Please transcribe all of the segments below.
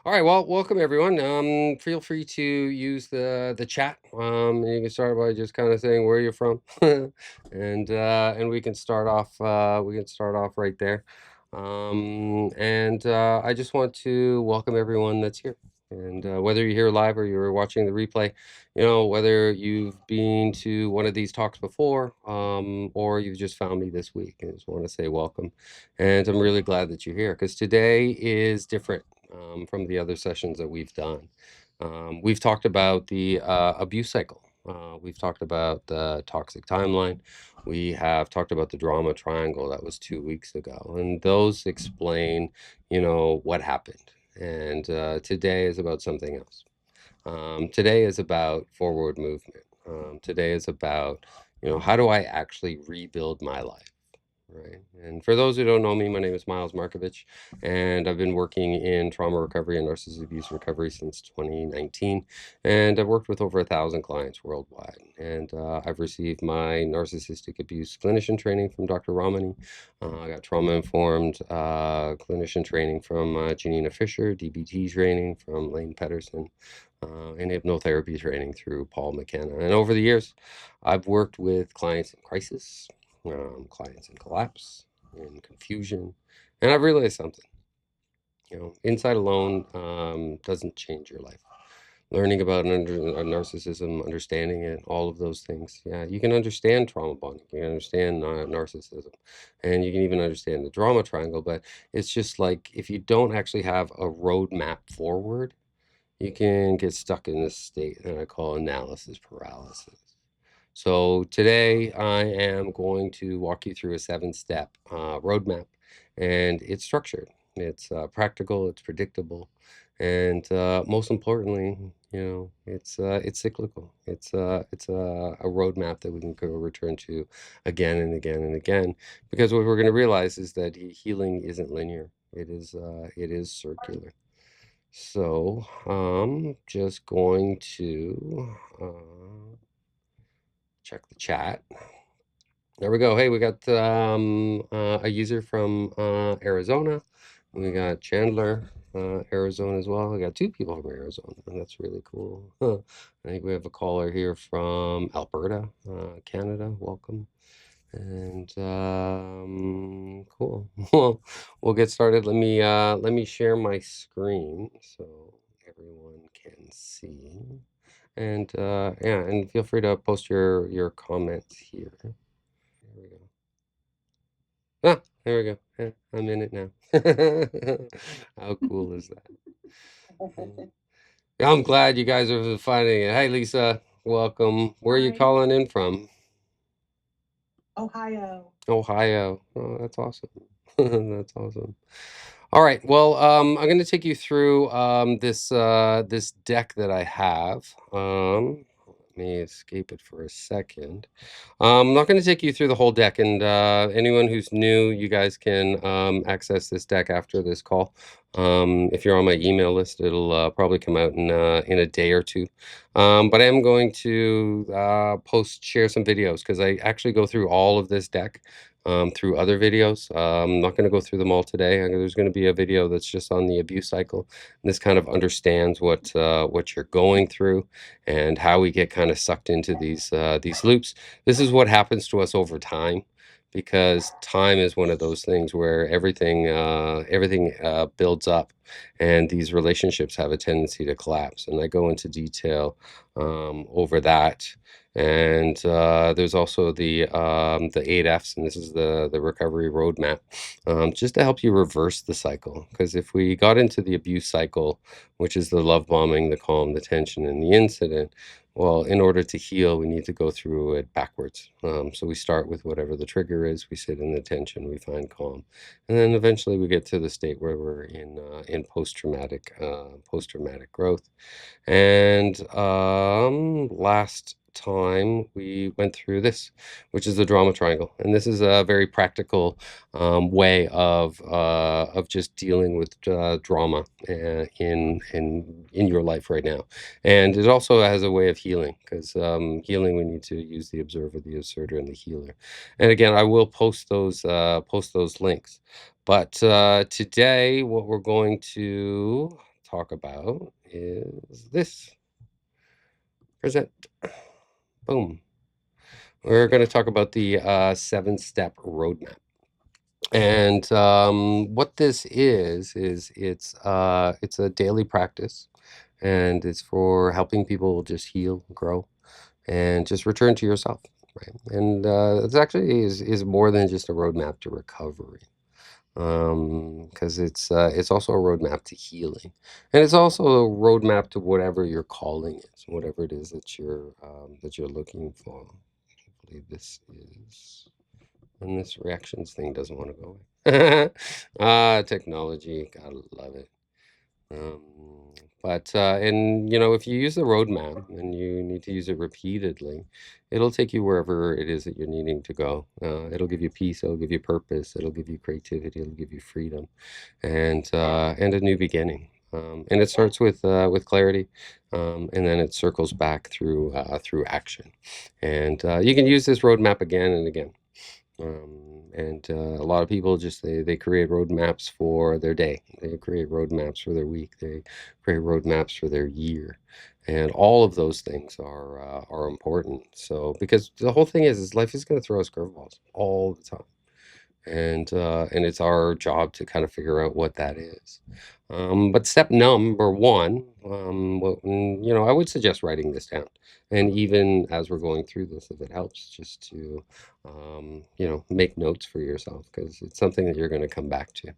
All right, well, welcome everyone. Feel free to use the chat. You can start by just kind of saying where you're from, and we can start off. We can start off right there. I just want to welcome everyone that's here. And whether you're here live or you're watching the replay, whether you've been to one of these talks before, or you've just found me this week, I just want to say welcome. And I'm really glad that you're here because today is different from the other sessions that we've done. We've talked about the abuse cycle. We've talked about the toxic timeline. We have talked about the drama triangle. That was 2 weeks ago. And those explain, what happened. And today is about something else. Today is about forward movement. Today is about, how do I actually rebuild my life? Right. And for those who don't know me, my name is Markovic, and I've been working in trauma recovery and narcissistic abuse recovery since 2019. And I've worked with over 1,000 clients worldwide. And I've received my narcissistic abuse clinician training from Dr. Ramani. I got trauma informed clinician training from Janina Fisher, DBT training from Lane Pedersen, and hypnotherapy training through Paul McKenna. And over the years, I've worked with clients in crisis, clients in collapse, in confusion. And I've realized something, inside alone doesn't change your life. Learning about narcissism, understanding it, all of those things. Yeah, you can understand trauma bonding, you can understand narcissism, and you can even understand the drama triangle. But it's just like if you don't actually have a roadmap forward, you can get stuck in this state that I call analysis paralysis. So today I am going to walk you through a 7-step roadmap, and it's structured. It's practical. It's predictable, and most importantly, it's cyclical. It's a roadmap that we can go return to again and again and again, because what we're going to realize is that healing isn't linear. It is circular. So just going to check the chat. There we go. Hey, we got a user from Arizona. We got Chandler, Arizona as well. We got 2 people from Arizona. That's really cool. Huh. I think we have a caller here from Alberta, Canada. Welcome. And cool. Well, we'll get started. Let me share my screen so everyone can see. And yeah, and feel free to post your comments here. There we go. Ah, there we go. I'm in it now. How cool is that? I'm glad you guys are finding it. Hey, Lisa, welcome. Where are you calling in from? Ohio. Ohio. Oh, that's awesome. That's awesome. All right. Well, I'm going to take you through this deck that I have. Let me escape it for a second. I'm not going to take you through the whole deck, and anyone who's new, you guys can access this deck after this call. If you're on my email list, it'll probably come out in a day or two. But I am going to share some videos because I actually go through all of this deck through other videos. I'm not going to go through them all today. There's going to be a video that's just on the abuse cycle. And this kind of understands what you're going through and how we get kind of sucked into these loops. This is what happens to us over time, because time is one of those things where everything builds up, and these relationships have a tendency to collapse. And I go into detail over that. And there's also the 8 Fs, and this is the recovery roadmap, just to help you reverse the cycle. Because if we got into the abuse cycle, which is the love bombing, the calm, the tension, and the incident, well, in order to heal, we need to go through it backwards. So we start with whatever the trigger is, we sit in the tension, we find calm, and then eventually we get to the state where we're in post-traumatic growth. And last time we went through this, which is the drama triangle, and this is a very practical way of just dealing with drama in your life right now. And it also has a way of healing, because healing, we need to use the observer, the asserter, and the healer. And again, I will post those links. But today, what we're going to talk about is this. Present. Boom. We're going to talk about the 7-step roadmap. And what this is it's a daily practice, and it's for helping people just heal, grow, and just return to yourself, right? And it's actually is more than just a roadmap to recovery, because it's also a roadmap to healing, and it's also a roadmap to whatever your calling is, whatever it is that you're looking for. Hopefully this is, and this reactions thing doesn't want to go away. Technology, gotta love it. Um, and if you use the roadmap and you need to use it repeatedly, it'll take you wherever it is that you're needing to go. It'll give you peace, it'll give you purpose, it'll give you creativity, it'll give you freedom, and a new beginning. And it starts with clarity, and then it circles back through action. And you can use this roadmap again and again. And a lot of people just they create roadmaps for their day. They create roadmaps for their week. They create roadmaps for their year, and all of those things are important. So because the whole thing is life is going to throw us curveballs all the time, and it's our job to kind of figure out what that is. But step number one, I would suggest writing this down, and even as we're going through this, if it helps, just to make notes for yourself, because it's something that you're going to come back to.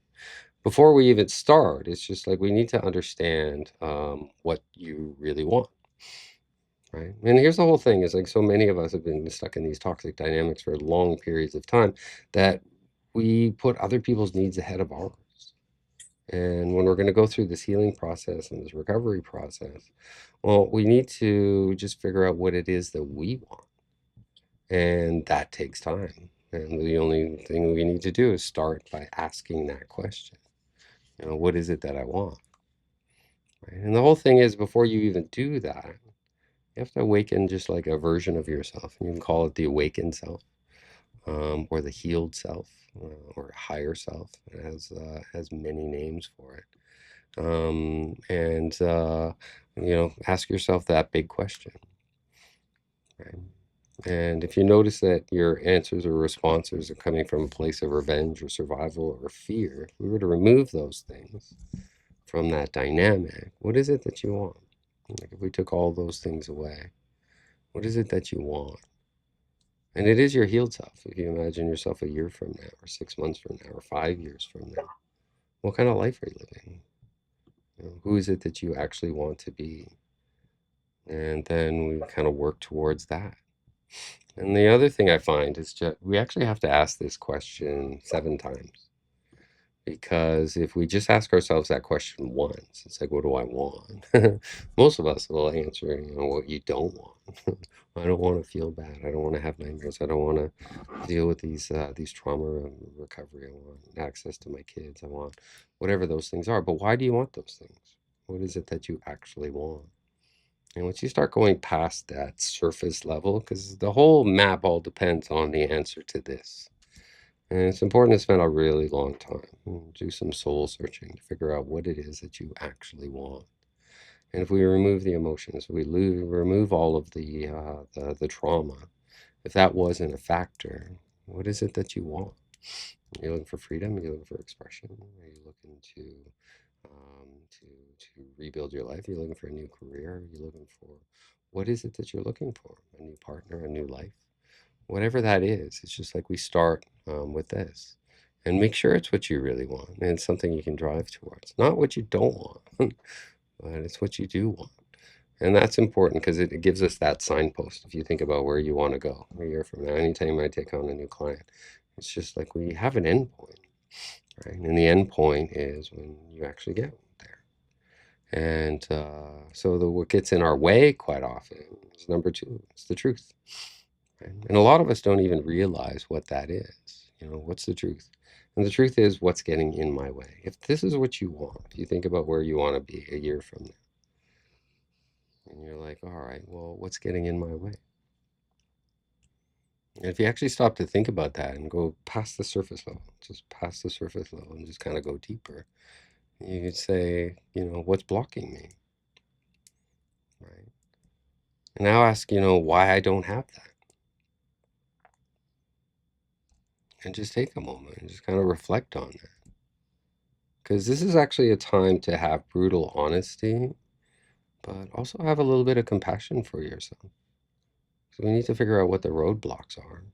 Before we even start, it's just like we need to understand what you really want. Right. And here's the whole thing is like so many of us have been stuck in these toxic dynamics for long periods of time that we put other people's needs ahead of ours. And when we're going to go through this healing process and this recovery process, well, we need to just figure out what it is that we want. And that takes time. And the only thing we need to do is start by asking that question. What is it that I want? Right? And the whole thing is before you even do that, you have to awaken just like a version of yourself. You can call it the awakened self, or the healed self, or higher self. It has many names for it. And ask yourself that big question, right? And if you notice that your answers or responses are coming from a place of revenge or survival or fear, if we were to remove those things from that dynamic, what is it that you want? Like if we took all those things away, what is it that you want? And it is your healed self. If you imagine yourself a year from now, or 6 months from now, or 5 years from now, what kind of life are you living? Who is it that you actually want to be? And then we kind of work towards that. And the other thing I find is just we actually have to ask this question 7 times. Because if we just ask ourselves that question once, it's like, what do I want? Most of us will answer, what you don't want. I don't want to feel bad. I don't want to have nightmares. I don't want to deal with these trauma and recovery. I want access to my kids. I want whatever those things are. But why do you want those things? What is it that you actually want? And once you start going past that surface level, because the whole map all depends on the answer to this. And it's important to spend a really long time and do some soul searching to figure out what it is that you actually want. And if we remove the emotions, we remove all of the trauma, if that wasn't a factor, what is it that you want? Are you looking for freedom? Are you looking for expression? Are you looking to rebuild your life? Are you looking for a new career? Are you looking for what is it that you're looking for? A new partner, a new life? Whatever that is, it's just like we start with this and make sure it's what you really want and it's something you can drive towards, not what you don't want, but it's what you do want. And that's important because it gives us that signpost. If you think about where you want to go a year from now, anytime I take on a new client, it's just like we have an end point, right? And the end point is when you actually get there. And so what gets in our way quite often is number two, it's the truth. Right? And a lot of us don't even realize what that is. What's the truth? And the truth is what's getting in my way. If this is what you want, if you think about where you want to be a year from now, and you're like, all right, well, what's getting in my way? And if you actually stop to think about that and go past the surface level, just past the surface level and just kind of go deeper, You could say, what's blocking me, right? And now ask, why I don't have that. And just take a moment and just kind of reflect on that. Because this is actually a time to have brutal honesty, but also have a little bit of compassion for yourself. So we need to figure out what the roadblocks are.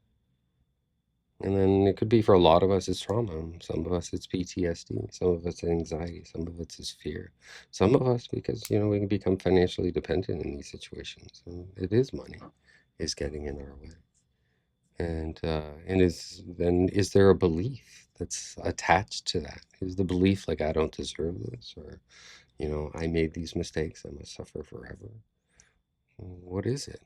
And then it could be for a lot of us, it's trauma. Some of us, it's PTSD. Some of us, anxiety. Some of us is fear. Some of us, because, we can become financially dependent in these situations. And it is money is getting in our way. And is there a belief that's attached to that? Is the belief like, I don't deserve this? Or, I made these mistakes, I must suffer forever? What is it?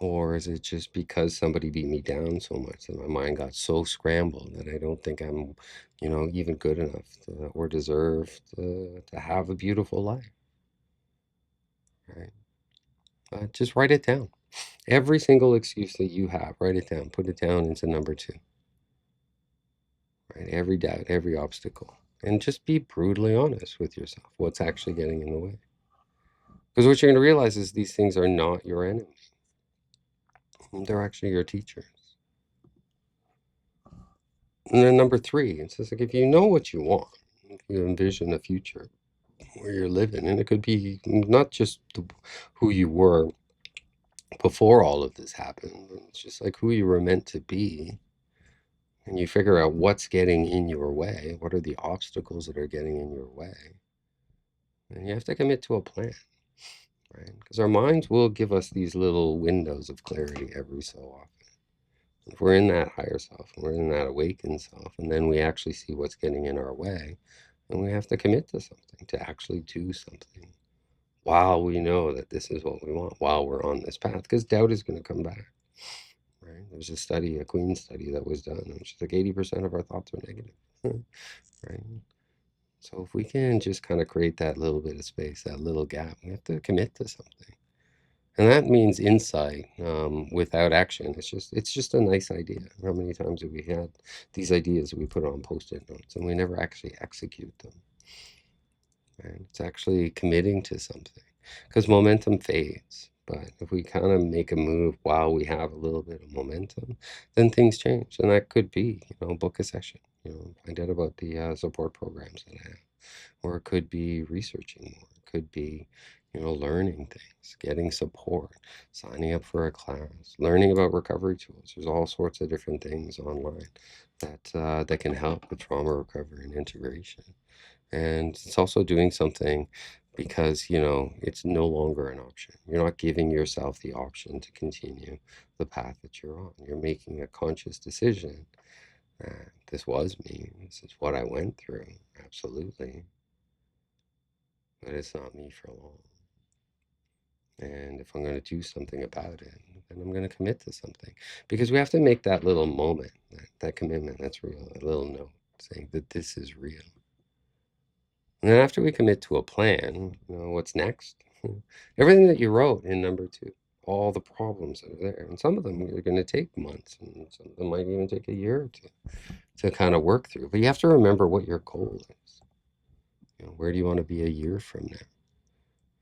Or is it just because somebody beat me down so much that my mind got so scrambled that I don't think I'm, even good enough or deserve to have a beautiful life, right? Just write it down. Every single excuse that you have, write it down. Put it down into number two, right? Every doubt, every obstacle. And just be brutally honest with yourself. What's actually getting in the way? Because what you're going to realize is these things are not your enemy. They're actually your teachers. And then number three, it's just like if you know what you want, if you envision a future where you're living, and it could be not just who you were before all of this happened, but it's just like who you were meant to be. And you figure out what's getting in your way, what are the obstacles that are getting in your way. And you have to commit to a plan, right? Because our minds will give us these little windows of clarity every so often. If we're in that higher self, we're in that awakened self, and then we actually see what's getting in our way, and we have to commit to something, to actually do something while we know that this is what we want, while we're on this path, because doubt is going to come back, right? There's a study, a Queen study that was done, which is like 80% of our thoughts are negative, right? So if we can just kind of create that little bit of space, that little gap, we have to commit to something. And that means insight without action. It's just a nice idea. How many times have we had these ideas that we put on post-it notes and we never actually execute them? Right? It's actually committing to something because momentum fades. But if we kind of make a move while we have a little bit of momentum, then things change. And that could be, book a session, find out about the support programs that I have. Or it could be researching more. It could be, learning things, getting support, signing up for a class, learning about recovery tools. There's all sorts of different things online that can help with trauma recovery and integration. And it's also doing something because, it's no longer an option. You're not giving yourself the option to continue the path that you're on. You're making a conscious decision. This was me. This is what I went through. Absolutely. But it's not me for long. And if I'm going to do something about it, then I'm going to commit to something. Because we have to make that little moment, that commitment that's real, a little note saying that this is real. And then after we commit to a plan, what's next? Everything that you wrote in number two, all the problems that are there. And some of them are going to take months, and some of them might even take a year or two to kind of work through. But you have to remember what your goal is. Where do you want to be a year from now?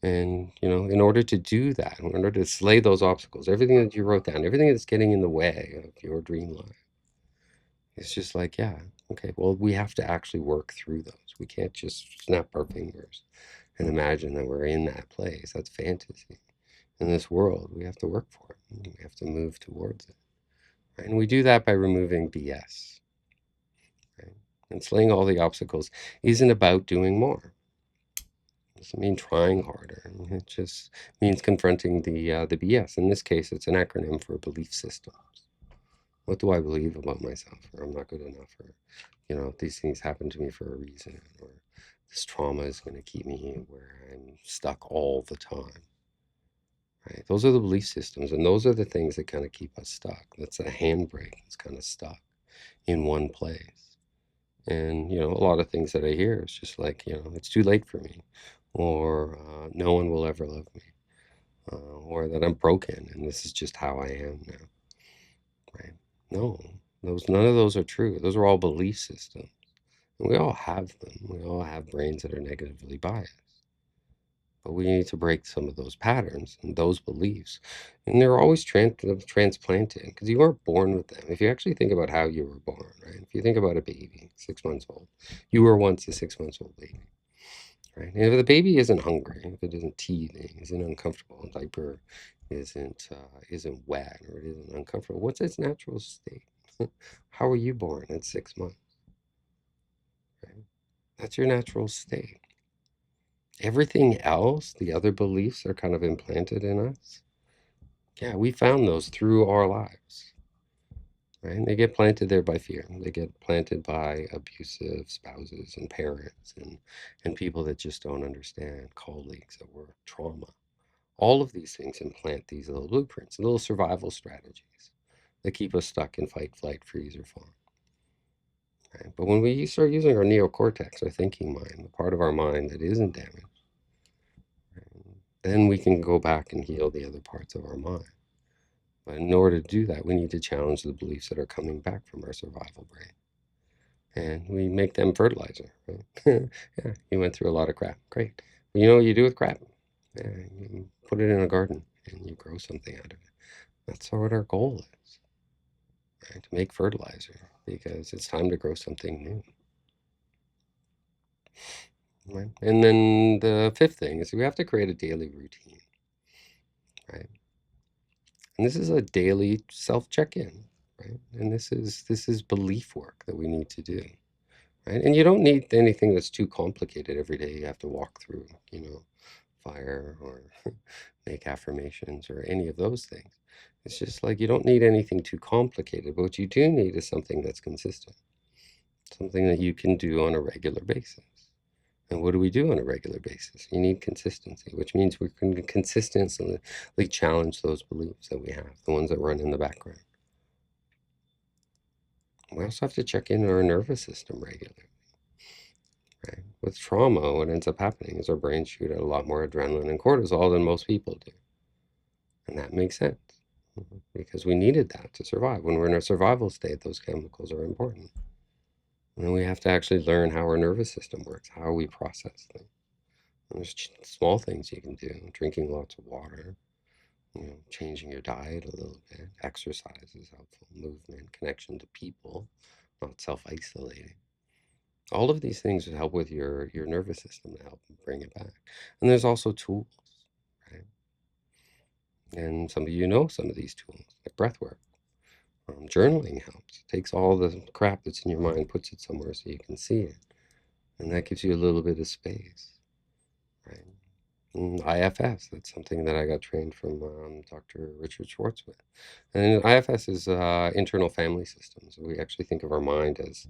And, in order to do that, in order to slay those obstacles, everything that you wrote down, everything that's getting in the way of your dream life, it's just like, yeah, okay, well, we have to actually work through those. We can't just snap our fingers and imagine that we're in that place. That's fantasy. In this world, we have to work for it. We have to move towards it. Right? And we do that by removing BS. Right? And slaying all the obstacles isn't about doing more. It doesn't mean trying harder. It just means confronting the BS. In this case, it's an acronym for belief systems. What do I believe about myself? Or I'm not good enough, or these things happen to me for a reason, or this trauma is going to keep me where I'm stuck all the time. Right? Those are the belief systems, and those are the things that kind of keep us stuck. That's a handbrake. It's kind of stuck in one place. And a lot of things that I hear is just like, it's too late for me, or no one will ever love me, or that I'm broken and this is just how I am now. Right? No, none of those are true. Those are all belief systems. And we all have them. We all have brains that are negatively biased. But we need to break some of those patterns and those beliefs. And they're always transplanted because you weren't born with them. If you actually think about how you were born, right? If you think about a baby, 6 months old, you were once a 6 months old baby, right? And if the baby isn't hungry, if it isn't teething, isn't uncomfortable, a diaper isn't wet, or it isn't uncomfortable, what's its natural state? How were you born at 6 months? Right? That's your natural state. Everything else, the other beliefs are kind of implanted in us. Yeah, we found those through our lives, right? And they get planted there by fear. They get planted by abusive spouses and parents and people that just don't understand, colleagues that were trauma. All of these things implant these little blueprints, little survival strategies that keep us stuck in fight, flight, freeze, or fawn. Right? But when we start using our neocortex, our thinking mind, the part of our mind that isn't damaged, right, then we can go back and heal the other parts of our mind. But in order to do that, we need to challenge the beliefs that are coming back from our survival brain. And we make them fertilizer, right? Yeah, you went through a lot of crap. Great. But you know what you do with crap? Yeah, you put it in a garden and you grow something out of it. That's what our goal is, right? To make fertilizer because it's time to grow something new. Right? And then the fifth thing is we have to create a daily routine, right? And this is a daily self check-in, right? And this is belief work that we need to do, right? And you don't need anything that's too complicated every day. You have to walk through, fire or make affirmations or any of those things. It's just like you don't need anything too complicated, but what you do need is something that's consistent, something that you can do on a regular basis. And what do we do on a regular basis? You need consistency, which means we can consistently challenge those beliefs that we have, the ones that run in the background. We also have to check in on our nervous system regularly, right? With trauma, what ends up happening is our brains shoot out a lot more adrenaline and cortisol than most people do. And that makes sense because we needed that to survive. When we're in a survival state, those chemicals are important. And we have to actually learn how our nervous system works, how we process things. And there's small things you can do, drinking lots of water, changing your diet a little bit. Exercise is helpful, movement, connection to people, not self-isolating. All of these things would help with your nervous system to help bring it back. And there's also tools, right? And some of you know some of these tools, like breath work. Journaling helps. It takes all the crap that's in your mind, puts it somewhere so you can see it. And that gives you a little bit of space, right? IFS, that's something that I got trained from Dr. Richard Schwartz with. And IFS is internal family system. So we actually think of our mind as,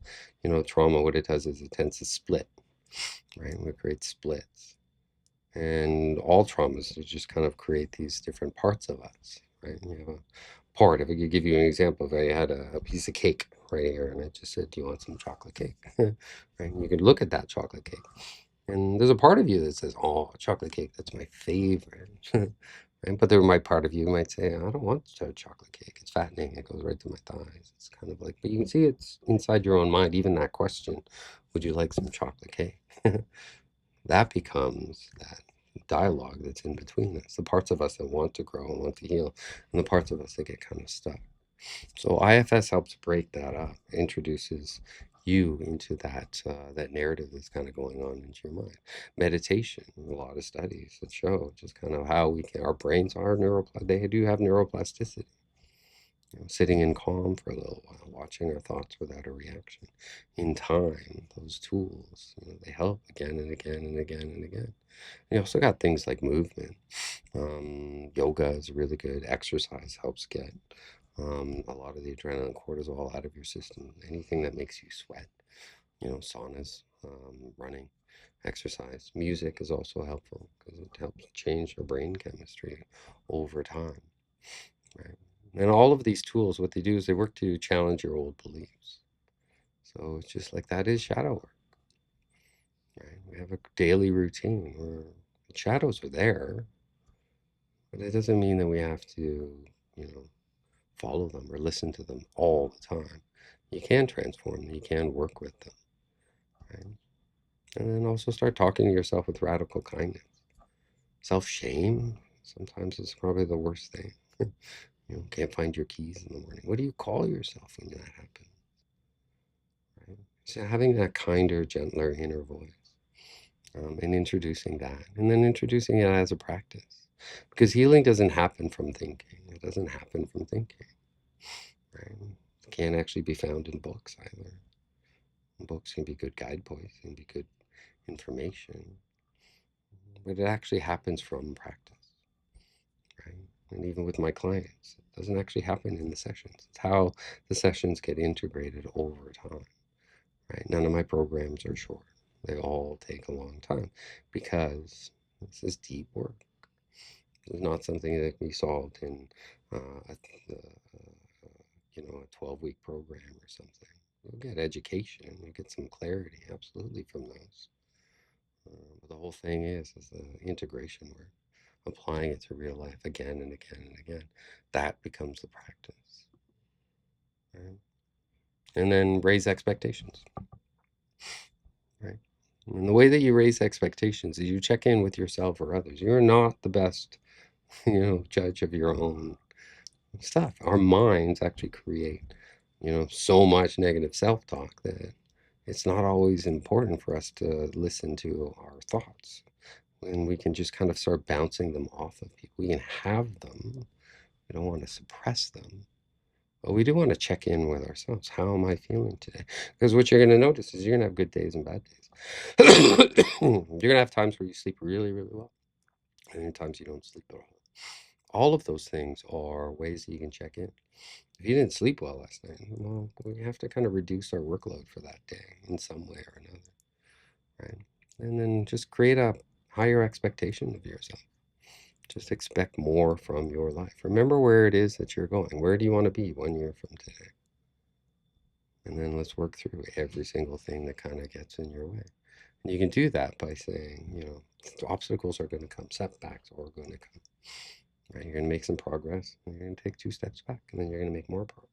trauma. What it does is it tends to split, right? We create splits. And all traumas just kind of create these different parts of us, right? You have a part, if I could give you an example, if I had a piece of cake right here and I just said, do you want some chocolate cake? Right? And you could look at that chocolate cake. And there's a part of you that says, oh, chocolate cake, that's my favorite. Right? But there might part of you might say, I don't want chocolate cake. It's fattening. It goes right to my thighs. It's kind of like, but you can see it's inside your own mind, even that question, would you like some chocolate cake? That becomes that dialogue that's in between us, the parts of us that want to grow and want to heal, and the parts of us that get kind of stuck. So IFS helps break that up, introduces you into that narrative that's kind of going on into your mind. Meditation, a lot of studies that show just kind of how our brains are they do have neuroplasticity. Sitting in calm for a little while, watching our thoughts without a reaction. In time, those tools, they help again and again and again and again. You also got things like movement. Yoga is really good. Exercise helps get a lot of the adrenaline, cortisol out of your system. Anything that makes you sweat, saunas, running, exercise. Music is also helpful because it helps change your brain chemistry over time, right? And all of these tools, what they do is they work to challenge your old beliefs. So it's just like that is shadow work, right? We have a daily routine where the shadows are there, but it doesn't mean that we have to, you know, follow them or listen to them all the time. You can transform them, you can work with them. right? And then also start talking to yourself with radical kindness. Self-shame sometimes is probably the worst thing. Can't find your keys in the morning. What do you call yourself when that happens? Right? So having that kinder, gentler inner voice, and introducing that, and then introducing it as a practice, because healing doesn't happen from thinking. It doesn't happen from thinking, right? It can't actually be found in books either. Books can be good guideposts, can be good information, but it actually happens from practice, right? And even with my clients, it doesn't actually happen in the sessions. It's how the sessions get integrated over time, right? None of my programs are short. They all take a long time because this is deep work. It's not something that can be solved in a 12-week program or something. You'll get education, you get some clarity, absolutely, from those. But the whole thing is the integration work, applying it to real life again and again and again. That becomes the practice, right? And then raise expectations, right? And the way that you raise expectations is you check in with yourself or others. You're not the best, judge of your own stuff. Our minds actually create, so much negative self-talk that it's not always important for us to listen to our thoughts. And we can just kind of start bouncing them off of people. We can have them. We don't want to suppress them. But we do want to check in with ourselves. How am I feeling today? Because what you're going to notice is you're going to have good days and bad days. You're going to have times where you sleep really, really well, and then times you don't sleep at all. All of those things are ways that you can check in. If you didn't sleep well last night, well, we have to kind of reduce our workload for that day in some way or another, right? And then just create a higher expectation of yourself. Just expect more from your life. Remember where it is that you're going. Where do you want to be 1 year from today? And then let's work through every single thing that kind of gets in your way. And you can do that by saying, obstacles are going to come, setbacks are going to come. Right? You're going to make some progress, and you're going to take 2 steps back, and then you're going to make more progress.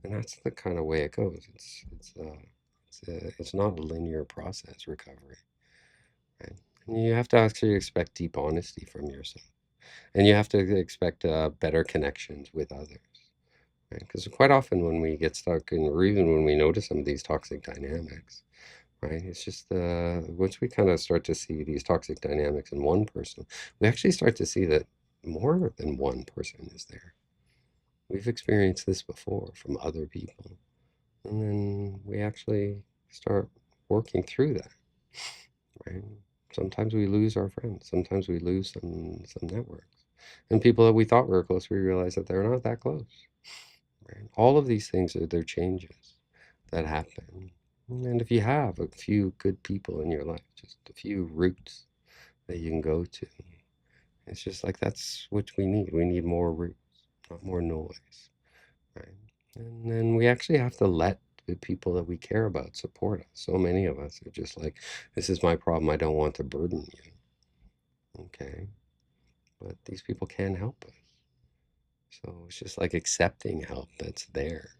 And that's the kind of way it goes. It's not a linear process, recovery, right? And you have to actually expect deep honesty from yourself, and you have to expect better connections with others, right? Because quite often when we get stuck, or even when we notice some of these toxic dynamics, right? It's just once we kind of start to see these toxic dynamics in one person, we actually start to see that more than one person is there. We've experienced this before from other people. And then we actually start working through that, right? Sometimes we lose our friends. Sometimes we lose some networks. And people that we thought were close, we realize that they're not that close, right? All of these things are their changes that happen. And if you have a few good people in your life, just a few roots that you can go to, it's just like that's what we need. We need more roots, not more noise, right? And then we actually have to let the people that we care about support us. So many of us are just like, this is my problem. I don't want to burden you. Okay. But these people can help us. So it's just like accepting help that's there.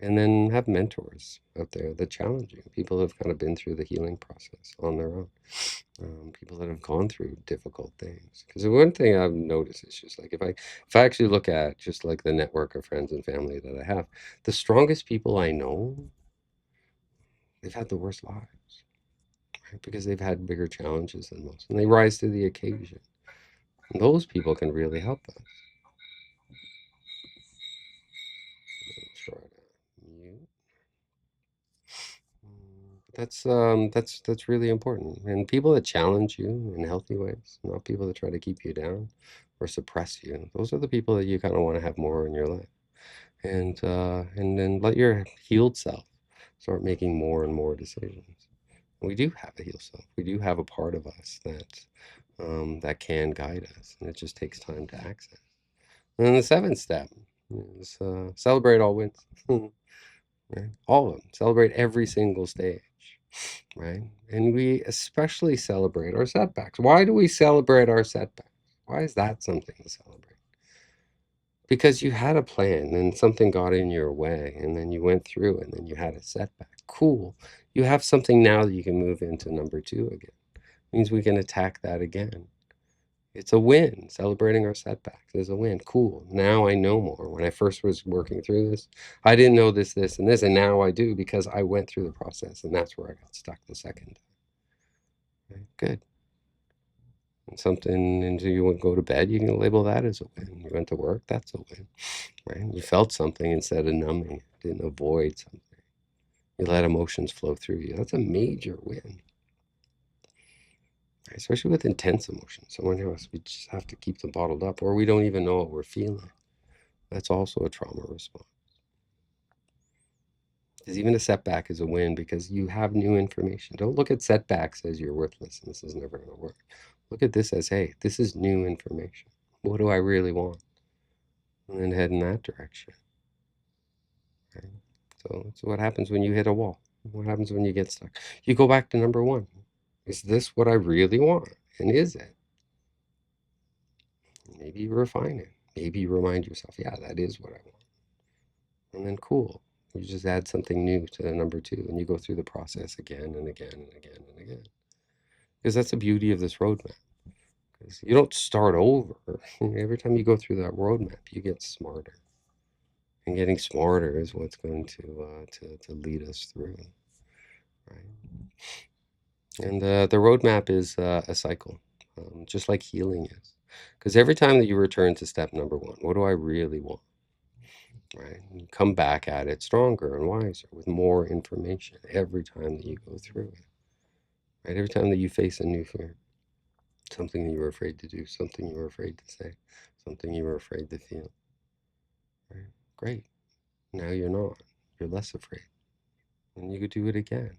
And then have mentors out there that challenge you. People who have kind of been through the healing process on their own. People that have gone through difficult things. Because the one thing I've noticed is just like if I actually look at just like the network of friends and family that I have, the strongest people I know, they've had the worst lives, right? Because they've had bigger challenges than most, and they rise to the occasion. And those people can really help us. Try to mute. That's really important. And people that challenge you in healthy ways, not people that try to keep you down or suppress you. Those are the people that you kind of want to have more in your life. And then let your healed self start making more and more decisions. We do have a healed self. We do have a part of us that can guide us, and it just takes time to access. And then the 7th step is celebrate all wins. Right? All of them. Celebrate every single stage, right? And we especially celebrate our setbacks. Why do we celebrate our setbacks? Why is that something to celebrate? Because you had a plan and something got in your way, and then you went through and then you had a setback. Cool. You have something now that you can move into number 2 again. Means we can attack that again. It's a win. Celebrating our setbacks is a win. Cool. Now I know more. When I first was working through this, I didn't know this, and this, and now I do because I went through the process, and that's where I got stuck the second time. Okay, good. And something, and you would go to bed, you can label that as a win. You went to work, that's a win, right? You felt something instead of numbing, didn't avoid something. You let emotions flow through you. That's a major win. Especially with intense emotions. Someone else, we just have to keep them bottled up, or we don't even know what we're feeling. That's also a trauma response. Because even a setback is a win because you have new information. Don't look at setbacks as you're worthless and this is never going to work. Look at this as, hey, this is new information. What do I really want? And then head in that direction. Right? So what happens when you hit a wall? What happens when you get stuck? You go back to number 1. Is this what I really want? And is it? Maybe you refine it. Maybe you remind yourself, yeah, that is what I want. And then cool. You just add something new to number 2 and you go through the process again and again and again and again. Because that's the beauty of this roadmap. Because you don't start over. Every time you go through that roadmap, you get smarter. And getting smarter is what's going to lead us through. Right? And the roadmap is a cycle, just like healing is. Because every time that you return to step number 1, what do I really want? Right? And you come back at it stronger and wiser with more information every time that you go through it. Right? Every time that you face a new fear, something that you were afraid to do, something you were afraid to say, something you were afraid to feel. Right? Great. Now you're not. You're less afraid. And you could do it again.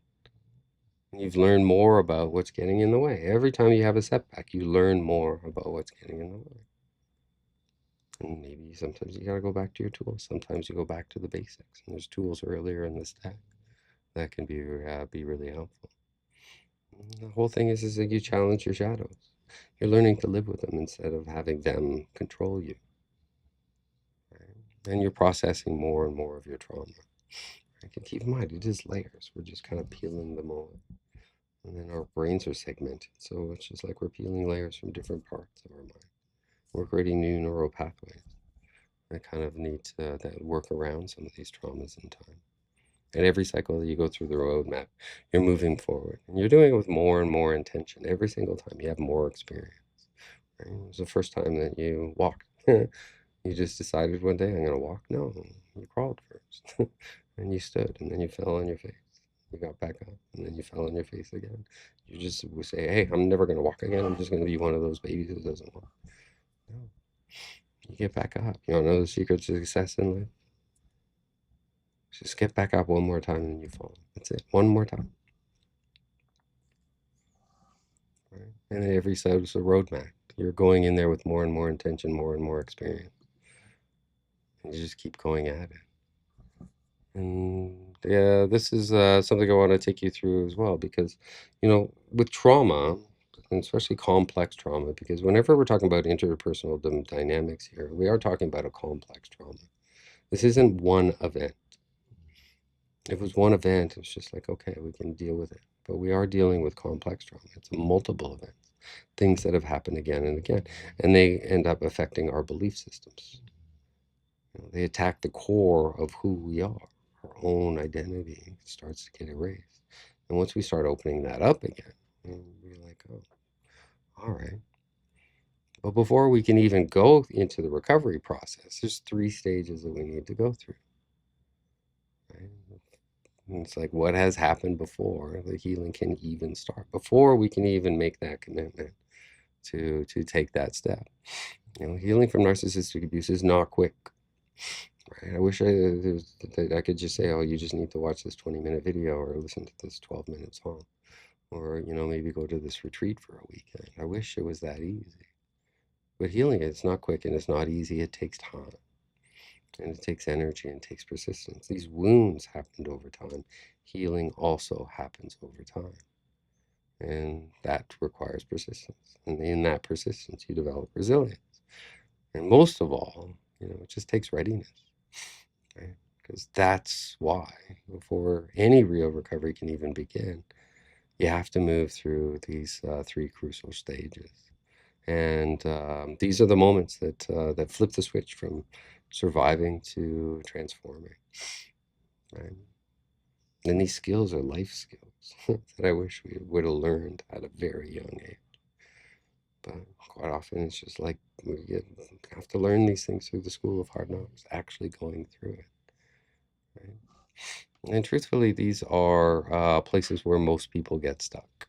And you've learned more about what's getting in the way. Every time you have a setback, you learn more about what's getting in the way. And maybe sometimes you got to go back to your tools. Sometimes you go back to the basics. And there's tools earlier in the stack that can be really helpful. And the whole thing is that you challenge your shadows. You're learning to live with them instead of having them control you. Right? And you're processing more and more of your trauma. I can keep in mind, it is layers. We're just kind of peeling them away. And then our brains are segmented. So it's just like we're peeling layers from different parts of our mind. We're creating new neural pathways that kind of need to that work around some of these traumas in time. And every cycle that you go through the roadmap, you're moving forward. And you're doing it with more and more intention. Every single time you have more experience. Right? It was the first time that you walked. You just decided one day, I'm going to walk. No, you crawled first. And you stood, and then you fell on your face. You got back up, and then you fell on your face again. You just would say, hey, I'm never going to walk again. I'm just going to be one of those babies who doesn't walk. No. You get back up. You don't know the secret to success in life? Just get back up one more time and you fall. That's it. One more time. Right? And then every side is a roadmap. You're going in there with more and more intention, more and more experience. And you just keep going at it. And yeah, this is something I want to take you through as well because, with trauma, and especially complex trauma, because whenever we're talking about interpersonal dynamics here, we are talking about a complex trauma. This isn't one event. If it was one event, it's just like, okay, we can deal with it. But we are dealing with complex trauma. It's multiple events, things that have happened again and again, and they end up affecting our belief systems. They attack the core of who we are. Our own identity starts to get erased. And once we start opening that up again, we're like, oh, all right. But before we can even go into the recovery process, there's 3 stages that we need to go through. Right? And it's like what has happened before the healing can even start, before we can even make that commitment to take that step. Healing from narcissistic abuse is not quick. Right? I wish I could just say, oh, you just need to watch this 20-minute video or listen to this 12-minute song, or maybe go to this retreat for a weekend. I wish it was that easy. But healing, it's not quick and it's not easy. It takes time. And it takes energy and it takes persistence. These wounds happened over time. Healing also happens over time. And that requires persistence. And in that persistence, you develop resilience. And most of all, it just takes readiness. Right? because that's why before any real recovery can even begin, you have to move through these three crucial stages. And these are the moments that flip the switch from surviving to transforming, right? And these skills are life skills that I wish we would have learned at a very young age. But quite often it's just like have to learn these things through the school of hard knocks, actually going through it, right? And truthfully, these are places where most people get stuck.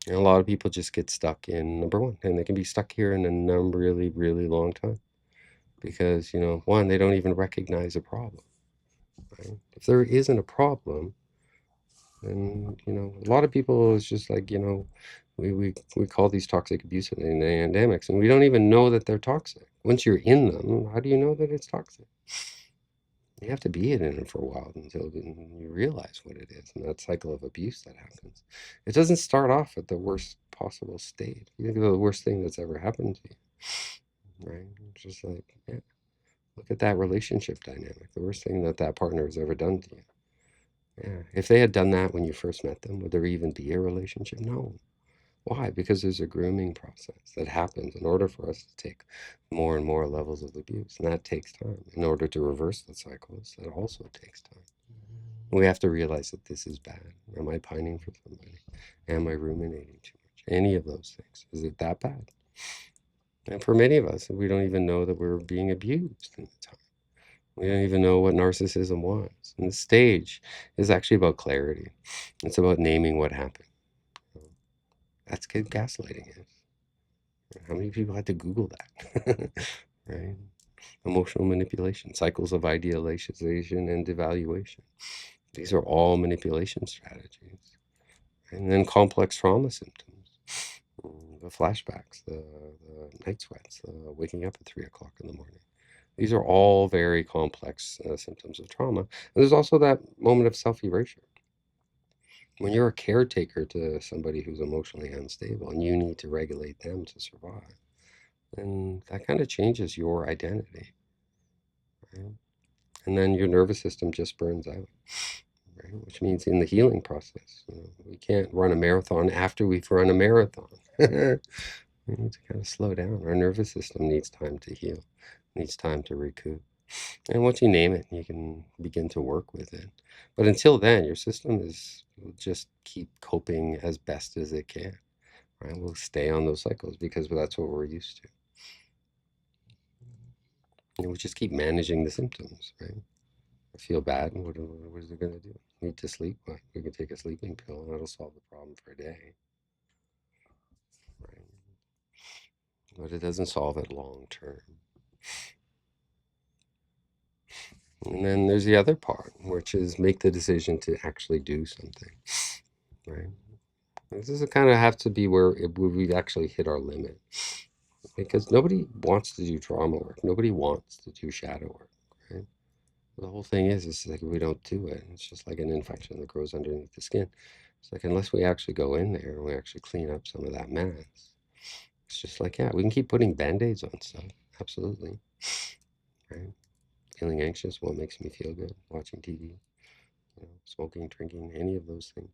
And a lot of people just get stuck in number one, and they can be stuck here in a really, really long time because, one, they don't even recognize a problem, right? If there isn't a problem, then, a lot of people is just like, we call these toxic abuse dynamics, and we don't even know that they're toxic. Once you're in them, how do you know that it's toxic? You have to be in it for a while until you realize what it is, and that cycle of abuse that happens. It doesn't start off at the worst possible state. You think of the worst thing that's ever happened to you, right? It's just like, yeah, look at that relationship dynamic. The worst thing that partner has ever done to you. Yeah. If they had done that when you first met them, would there even be a relationship? No. Why? Because there's a grooming process that happens in order for us to take more and more levels of abuse. And that takes time. In order to reverse the cycles, that also takes time. We have to realize that this is bad. Am I pining for somebody? Am I ruminating too much? Any of those things. Is it that bad? And for many of us, we don't even know that we're being abused in the time. We don't even know what narcissism was. And the stage is actually about clarity. It's about naming what happened. That's what gaslighting is. How many people had to Google that? Right? Emotional manipulation, cycles of idealization and devaluation. These are all manipulation strategies. And then complex trauma symptoms, the flashbacks, the night sweats, waking up at 3 o'clock in the morning. These are all very complex symptoms of trauma. And there's also that moment of self erasure. When you're a caretaker to somebody who's emotionally unstable and you need to regulate them to survive, then that kind of changes your identity, right? And then your nervous system just burns out, right? Which means in the healing process, we can't run a marathon after we've run a marathon. We need to kind of slow down. Our nervous system needs time to heal, needs time to recoup. And once you name it, you can begin to work with it. But until then, your system will just keep coping as best as it can, right? We'll stay on those cycles because that's what we're used to. And we just keep managing the symptoms, right? I feel bad. What is it going to do? Need to sleep? Well, we can take a sleeping pill and that'll solve the problem for a day, right? But it doesn't solve it long term. And then there's the other part, which is make the decision to actually do something, right? This is kind of have to be where we actually hit our limit because nobody wants to do trauma work. Nobody wants to do shadow work, right? The whole thing is like if we don't do it, it's just like an infection that grows underneath the skin. It's like unless we actually go in there and we actually clean up some of that mass, it's just like, yeah, we can keep putting band-aids on stuff. Absolutely. Right? Feeling anxious, what makes me feel good? Watching TV, smoking, drinking, any of those things.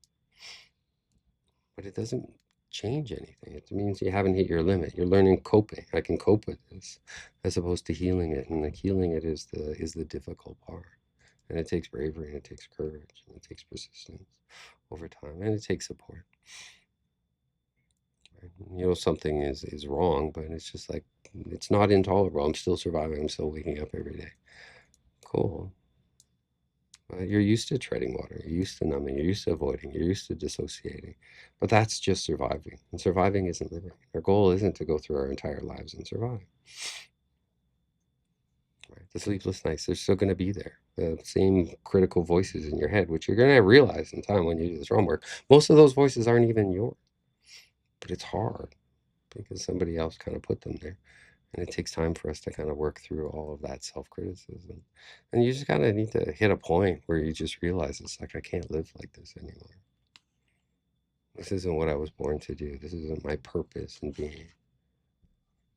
But it doesn't change anything. It means you haven't hit your limit. You're learning coping. I can cope with this, as opposed to healing it. And the healing it is the difficult part. And it takes bravery, and it takes courage, and it takes persistence over time, and it takes support. Right? Something is wrong, but it's just like it's not intolerable. I'm still surviving. I'm still waking up every day. Cool. You're used to treading water. You're used to numbing. You're used to avoiding. You're used to dissociating. But that's just surviving. And surviving isn't living. Our goal isn't to go through our entire lives and survive. Right? The sleepless nights, they're still going to be there. The same critical voices in your head, which you're going to realize in time when you do this trauma work. Most of those voices aren't even yours. But it's hard because somebody else kind of put them there. And it takes time for us to kind of work through all of that self-criticism. And you just kind of need to hit a point where you just realize it's like, I can't live like this anymore. This isn't what I was born to do. This isn't my purpose in being.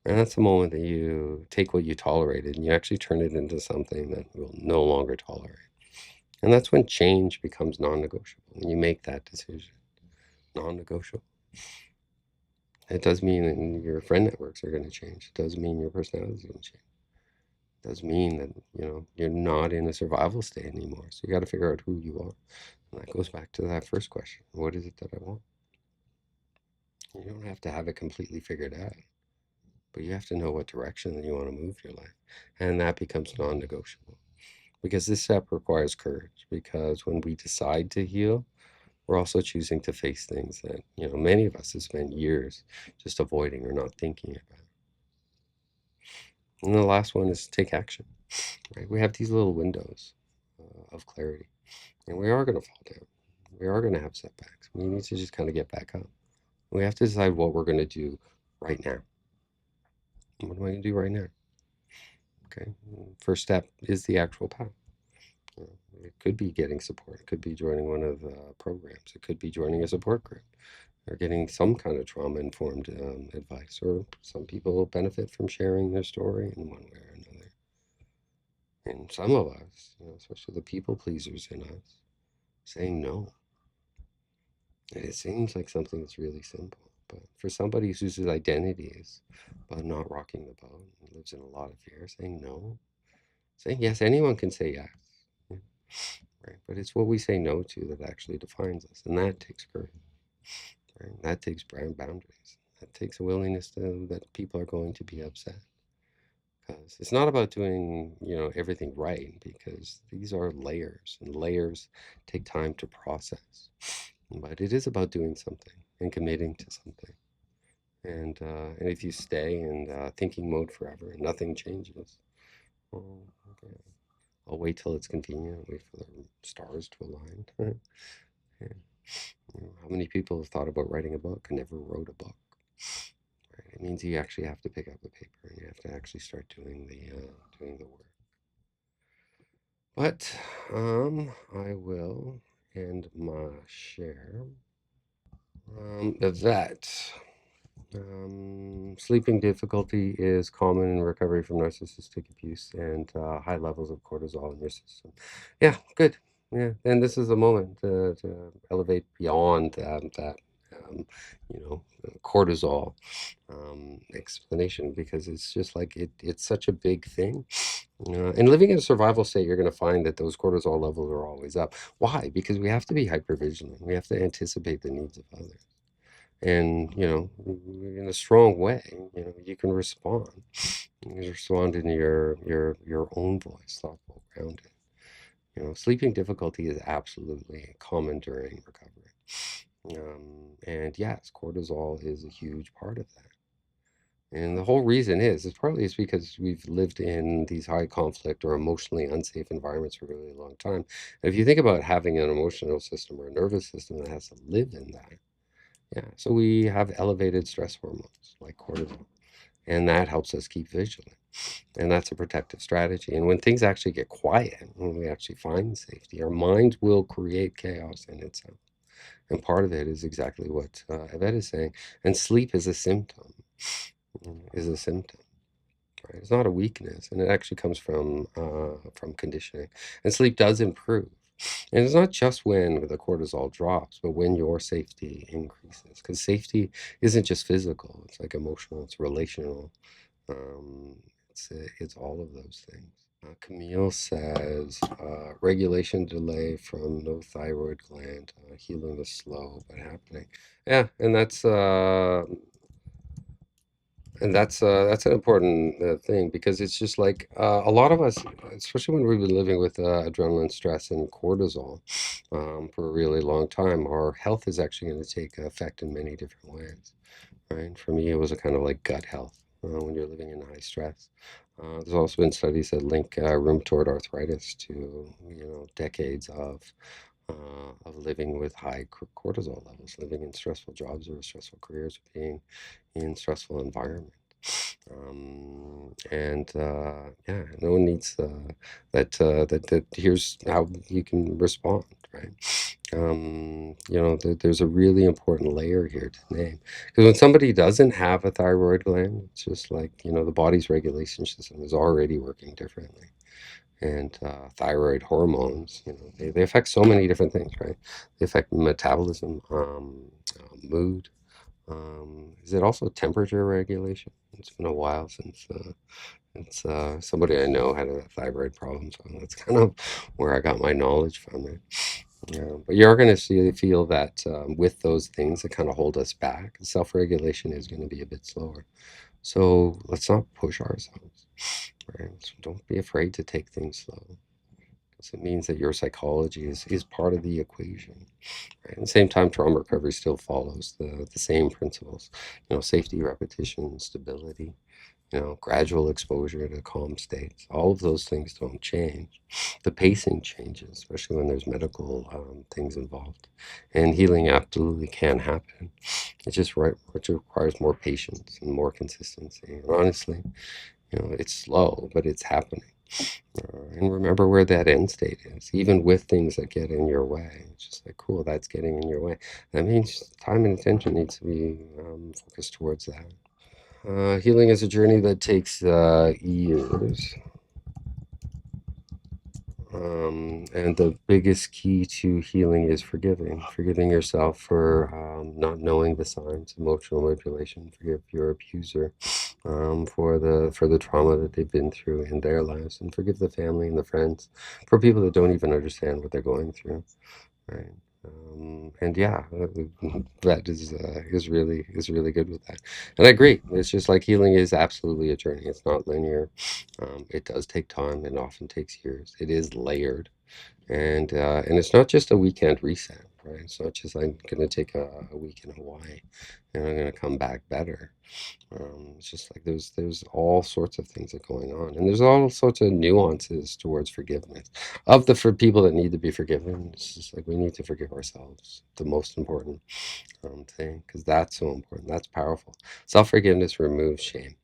And that's the moment that you take what you tolerated and you actually turn it into something that you'll no longer tolerate. And that's when change becomes non-negotiable. When you make that decision, non-negotiable. It does mean that your friend networks are going to change. It does mean your personality is going to change. It does mean that, you're not in a survival state anymore. So you got to figure out who you are. And that goes back to that first question. What is it that I want? You don't have to have it completely figured out, but you have to know what direction that you want to move your life. And that becomes non-negotiable because this step requires courage, because when we decide to heal, we're also choosing to face things that, many of us have spent years just avoiding or not thinking about. And the last one is take action, right? We have these little windows of clarity, and we are going to fall down. We are going to have setbacks. We need to just kind of get back up. We have to decide what we're going to do right now. What am I going to do right now? Okay. First step is the actual path. It could be getting support. It could be joining one of the programs. It could be joining a support group or getting some kind of trauma-informed advice. Or some people benefit from sharing their story in one way or another. And some of us, especially the people pleasers in us, saying no. And it seems like something that's really simple. But for somebody whose identity is about not rocking the boat and lives in a lot of fear, saying no, saying yes, anyone can say yes. Yeah, right? But it's what we say no to that actually defines us. And that takes courage. Right? That takes brand boundaries. That takes a willingness that people are going to be upset. Because it's not about doing, everything right, because these are layers, and layers take time to process. But it is about doing something and committing to something. And if you stay in thinking mode forever and nothing changes, well, okay, I'll wait till it's convenient, wait for the stars to align. And, how many people have thought about writing a book and never wrote a book? Right? It means you actually have to pick up a paper and you have to actually start doing the work. But I will end my share. That sleeping difficulty is common in recovery from narcissistic abuse and high levels of cortisol in your system. Yeah, good. Yeah, and this is a moment to elevate beyond that cortisol explanation, because it's just like it's such a big thing. And living in a survival state, you're going to find that those cortisol levels are always up. Why? Because we have to be hypervigilant. We have to anticipate the needs of others. And, in a strong way, you can respond. You can respond in your own voice, thoughtful, grounded. Sleeping difficulty is absolutely common during recovery. And yes, cortisol is a huge part of that. And the whole reason is partly it's because we've lived in these high conflict or emotionally unsafe environments for a really long time. And if you think about having an emotional system or a nervous system that has to live in that, yeah, so we have elevated stress hormones like cortisol, and that helps us keep vigilant. And that's a protective strategy. And when things actually get quiet, when we actually find safety, our mind will create chaos in itself. And part of it is exactly what Yvette is saying. And sleep is a symptom, is a symptom. Right? It's not a weakness, and it actually comes from conditioning. And sleep does improve. And it's not just when the cortisol drops, but when your safety increases. Because safety isn't just physical; it's like emotional, it's relational, it's all of those things. Camille says regulation delay from no thyroid gland. Healing is slow but happening. Yeah, and that's an important thing, because it's just like a lot of us, especially when we've been living with adrenaline, stress, and cortisol for a really long time, our health is actually going to take effect in many different ways, right? For me, it was a kind of like gut health when you're living in high stress. There's also been studies that link rheumatoid arthritis to decades of living with high cortisol levels, living in stressful jobs or stressful careers, being in stressful environments. And yeah, no one needs that. Here's how you can respond, right? There's a really important layer here to name, because when somebody doesn't have a thyroid gland, it's just like the body's regulation system is already working differently. and thyroid hormones. They affect so many different things, right? They affect metabolism, mood. Is it also temperature regulation? It's been a while since it's somebody I know had a thyroid problem, so that's kind of where I got my knowledge from it. Yeah, but you are going to feel that with those things that kind of hold us back, self-regulation is going to be a bit slower. So let's not push ourselves, right? So don't be afraid to take things slow, because it means that your psychology is part of the equation. Right? At the same time, trauma recovery still follows the same principles, safety, repetition, stability, gradual exposure to calm states. All of those things don't change. The pacing changes, especially when there's medical things involved. And healing absolutely can happen. It's just right, which requires more patience and more consistency. And honestly, it's slow, but it's happening. And remember where that end state is, even with things that get in your way. It's just like, cool, that's getting in your way. That means time and attention needs to be focused towards that. Healing is a journey that takes years. And the biggest key to healing is forgiving yourself for not knowing the signs, emotional manipulation. Forgive your abuser for the trauma that they've been through in their lives, and forgive the family and the friends for people that don't even understand what they're going through. Right. And yeah, that is really good with that. And I agree. It's just like healing is absolutely a journey. It's not linear. It does take time and often takes years. It is layered, and it's not just a weekend reset, right? It's not just I'm going to take a week in Hawaii and I'm going to come back better. It's just like there's all sorts of things that are going on, and there's all sorts of nuances towards forgiveness. For people that need to be forgiven, it's just like we need to forgive ourselves. The most important thing, because that's so important. That's powerful. Self-forgiveness removes shame.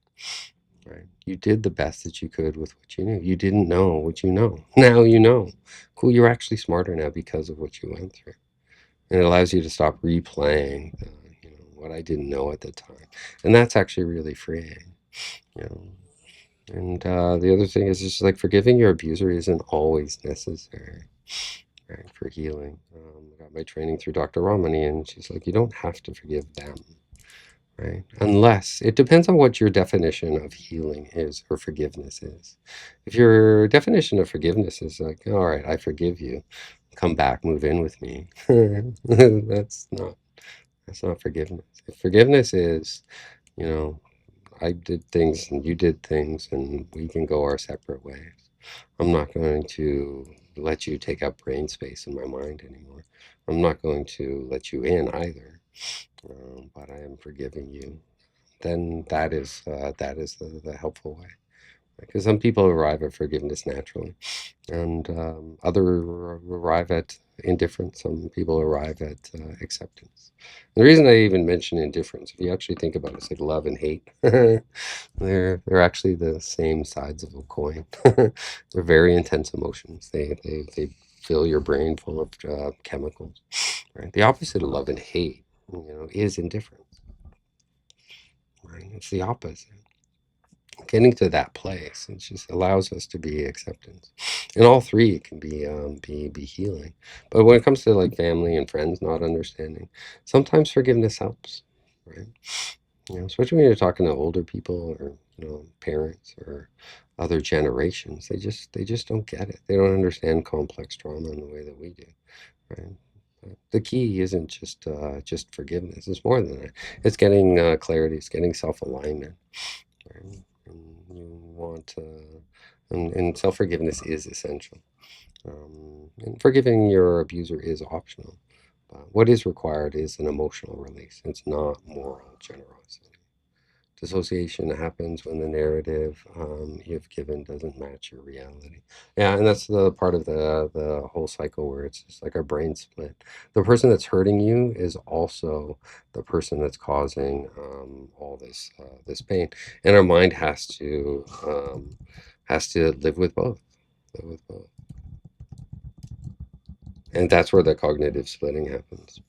Right? You did the best that you could with what you knew. You didn't know what you know. Now you know. Cool. You're actually smarter now because of what you went through, and it allows you to stop replaying what I didn't know at the time, and that's actually really freeing. You know. And the other thing is just like forgiving your abuser isn't always necessary, right, for healing. I got my training through Dr. Ramani, and she's like, you don't have to forgive them, right? Unless it depends on what your definition of healing is or forgiveness is. If your definition of forgiveness is like, all right, I forgive you, come back, move in with me, that's not forgiveness. If forgiveness is, you know, I did things and you did things and we can go our separate ways. I'm not going to let you take up brain space in my mind anymore. I'm not going to let you in either. But I am forgiving you. Then that is the helpful way. Because some people arrive at forgiveness naturally, and other arrive at indifference. Some people arrive at acceptance. The reason I even mention indifference, if you actually think about it, it's like love and hate. They're actually the same sides of a coin. They're very intense emotions. They fill your brain full of chemicals. Right. The opposite of love and hate, is indifference. Right. It's the opposite. Getting to that place, it just allows us to be acceptance, and all three can be healing. But when it comes to like family and friends not understanding, sometimes forgiveness helps, right? Especially when you're talking to older people or parents or other generations, they just don't get it. They don't understand complex trauma in the way that we do, right? The key isn't just forgiveness. It's more than that. It's getting clarity. It's getting self-alignment, right? And you want and self-forgiveness is essential. And forgiving your abuser is optional. What is required is an emotional release. It's not moral generosity. Dissociation happens when the narrative you've given doesn't match your reality. Yeah, and that's the part of the whole cycle where it's just like our brain split. The person that's hurting you is also the person that's causing all this pain, and our mind has to live with both. Live with both. And that's where the cognitive splitting happens.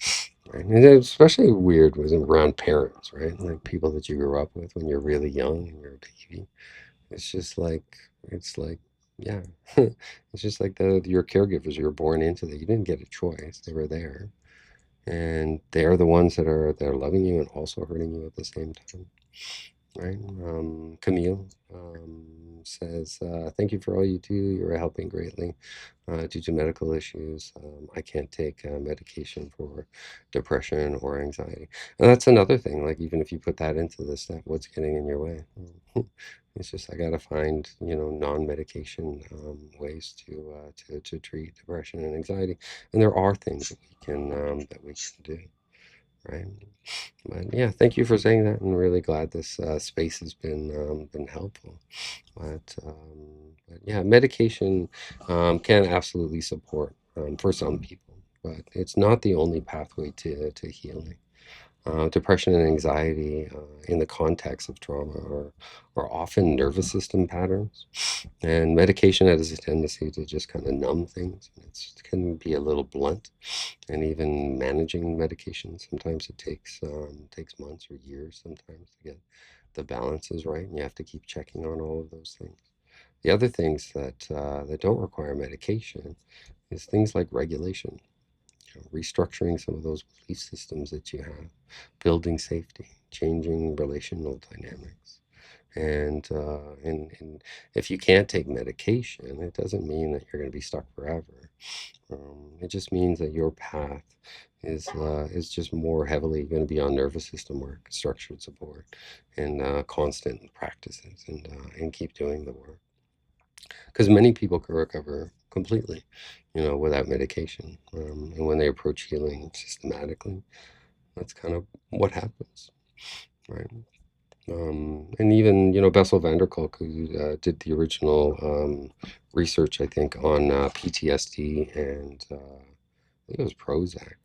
Right? And it's especially weird was around parents, right? Like people that you grew up with when you're really young and you're a baby. It's just like it's like Yeah. It's just like your caregivers, you were born into that. You didn't get a choice. They were there. And they're the ones that are loving you and also hurting you at the same time, right? Camille says, "Thank you for all you do. You're helping greatly. Due to medical issues, I can't take medication for depression or anxiety." And that's another thing. Like even if you put that into this, that what's getting in your way? It's just I gotta find non-medication ways to treat depression and anxiety, and there are things that we can do, right? But yeah, thank you for saying that. I'm really glad this space has been helpful. But yeah, medication can absolutely support for some people, but it's not the only pathway to healing. Depression and anxiety in the context of trauma are often nervous system patterns, and medication has a tendency to just kind of numb things. It can be a little blunt, and even managing medication sometimes it takes months or years sometimes to get the balances right, and you have to keep checking on all of those things. The other things that don't require medication is things like regulation, restructuring some of those belief systems that you have, building safety, changing relational dynamics. And if you can't take medication, it doesn't mean that you're going to be stuck forever. It just means that your path is just more heavily going to be on nervous system work, structured support, and constant practices, and keep doing the work. Because many people can recover completely, without medication. And when they approach healing systematically, that's kind of what happens, right? And even, Bessel van der Kolk, who did the original research, I think, on PTSD and I think it was Prozac,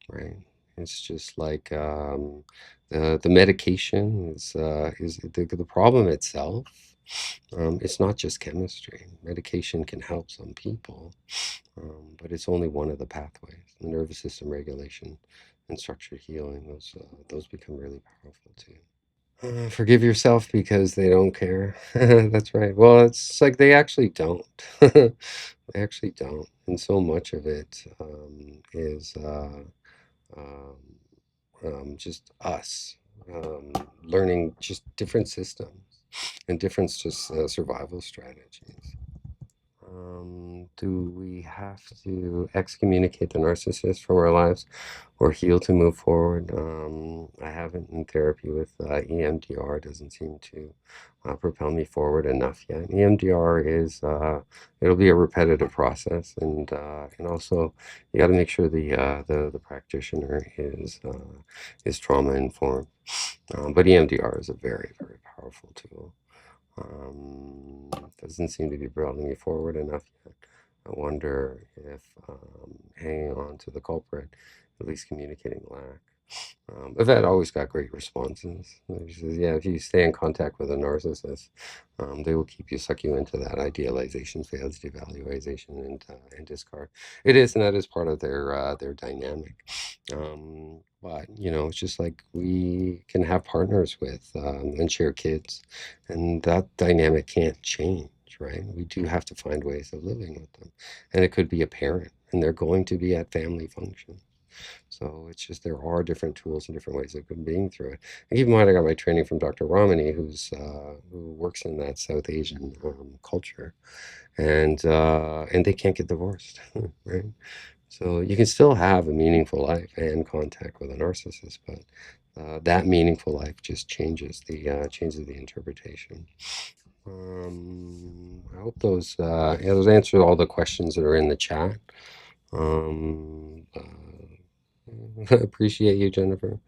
right? It's just like the medication is the problem itself. It's not just chemistry. Medication can help some people, but it's only one of the pathways. The nervous system regulation and structured healing, those become really powerful too. Forgive yourself because they don't care. That's right. Well, it's like they actually don't. They actually don't. And so much of it is um, just us learning just different systems and different just survival strategies. Do we have to excommunicate the narcissist from our lives or heal to move forward? I haven't in therapy with EMDR. Doesn't seem to propel me forward enough yet. EMDR it'll be a repetitive process, and also you got to make sure the practitioner is trauma informed. But EMDR is a very, very powerful tool. Um, doesn't seem to be propelling me forward enough yet. I wonder if hanging on to the culprit, at least communicating lack. Yvette always got great responses. She says, "Yeah, if you stay in contact with a narcissist, they will keep you, suck you into that idealization phase, devaluation, and discard. It is, and that is part of their dynamic. But it's just like we can have partners with and share kids, and that dynamic can't change, right? We do have to find ways of living with them, and it could be a parent, and they're going to be at family functions. So it's just there are different tools and different ways of being through it. And keep in mind, I got my training from Dr. Ramani, who works in that South Asian culture, and they can't get divorced, right? So you can still have a meaningful life and contact with a narcissist, but that meaningful life just changes the interpretation. I hope those answer all the questions that are in the chat. Appreciate you, Jennifer.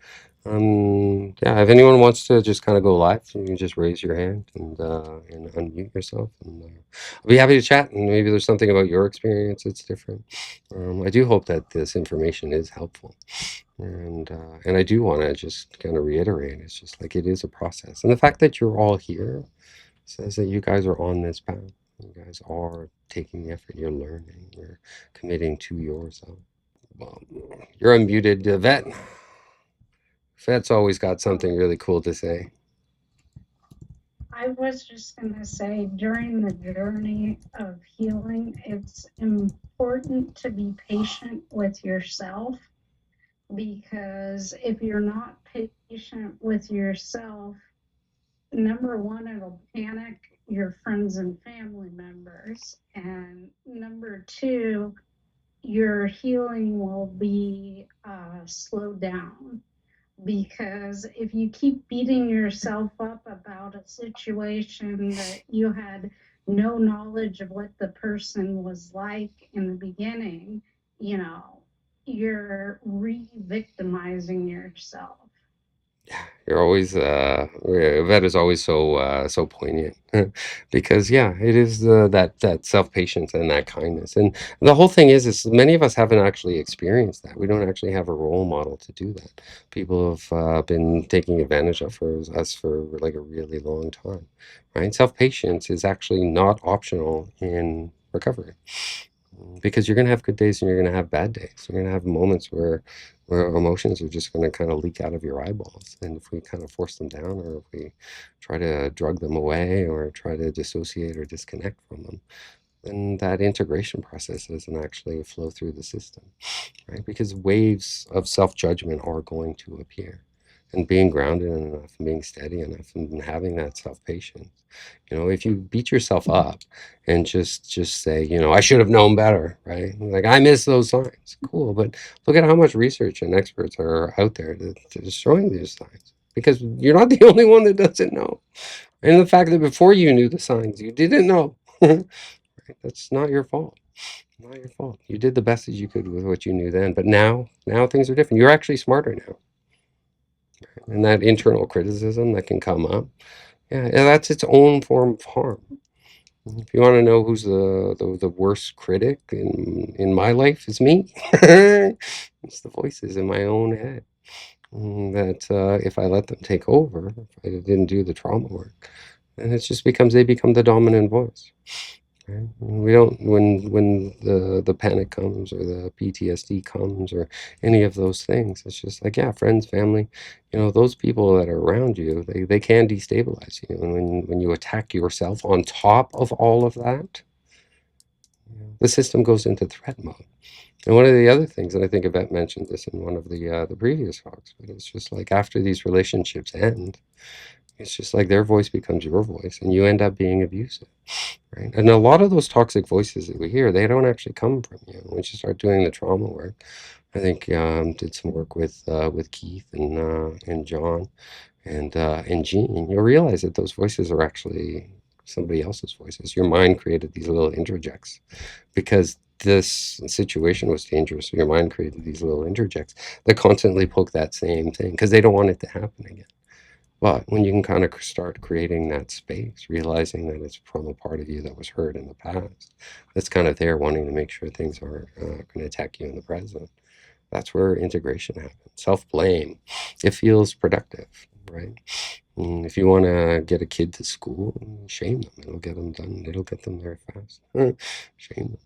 Yeah, if anyone wants to just kind of go live, you can just raise your hand and unmute yourself, and I'll be happy to chat. And maybe there's something about your experience that's different. I do hope that this information is helpful, and I do want to just kind of reiterate, it's just like it is a process, and the fact that you're all here says that you guys are on this path. You guys are taking the effort. You're learning. You're committing to yourself. Well, you're unmuted, Vet. Vet's always got something really cool to say. I was just going to say during the journey of healing, it's important to be patient with yourself because if you're not patient with yourself, number one, it'll panic your friends and family members. And number two, your healing will be slowed down because if you keep beating yourself up about a situation that you had no knowledge of what the person was like in the beginning, you know, you're re-victimizing yourself. Yeah, you're always that is always so so poignant because yeah, it is that self-patience and that kindness. And the whole thing is many of us haven't actually experienced that. We don't actually have a role model to do that. People have been taking advantage of us for like a really long time, right? Self-patience is actually not optional in recovery. Because you're gonna have good days and you're gonna have bad days. You're gonna have moments where emotions are just gonna kind of leak out of your eyeballs. And if we kind of force them down, or if we try to drug them away, or try to dissociate or disconnect from them, then that integration process doesn't actually flow through the system, right? Because waves of self judgment are going to appear. And being grounded enough and being steady enough and having that self patience. You know, if you beat yourself up and just say, you know, I should have known better, right? Like I miss those signs. Cool, but look at how much research and experts are out there to showing these signs. Because you're not the only one that doesn't know. And the fact that before you knew the signs, you didn't know. Right? That's not your fault. Not your fault. You did the best as you could with what you knew then, but now things are different. You're actually smarter now, and that internal criticism that can come up, yeah, that's its own form of harm. If you want to know who's the worst critic in my life, is me. It's the voices in my own head that if I let them take over, if I didn't do the trauma work, then it just becomes they become the dominant voice. Right? We don't when the panic comes or the PTSD comes or any of those things. It's just like yeah, friends, family, you know, those people that are around you, they can destabilize you. And when you attack yourself on top of all of that, the system goes into threat mode. And one of the other things, and I think Yvette mentioned this in one of the previous talks, but it's just like after these relationships end, it's just like their voice becomes your voice, and you end up being abusive. Right. And a lot of those toxic voices that we hear, they don't actually come from you. Once you start doing the trauma work, I think did some work with Keith and John and Jean, you'll realize that those voices are actually somebody else's voices. Your mind created these little interjects because this situation was dangerous. So your mind created these little interjects that constantly poke that same thing because they don't want it to happen again. But when you can kind of start creating that space, realizing that it's from a part of you that was hurt in the past, that's kind of there wanting to make sure things aren't going to attack you in the present, that's where integration happens. Self blame, it feels productive, right? If you want to get a kid to school, shame them. It'll get them done. It'll get them there fast. Shame them.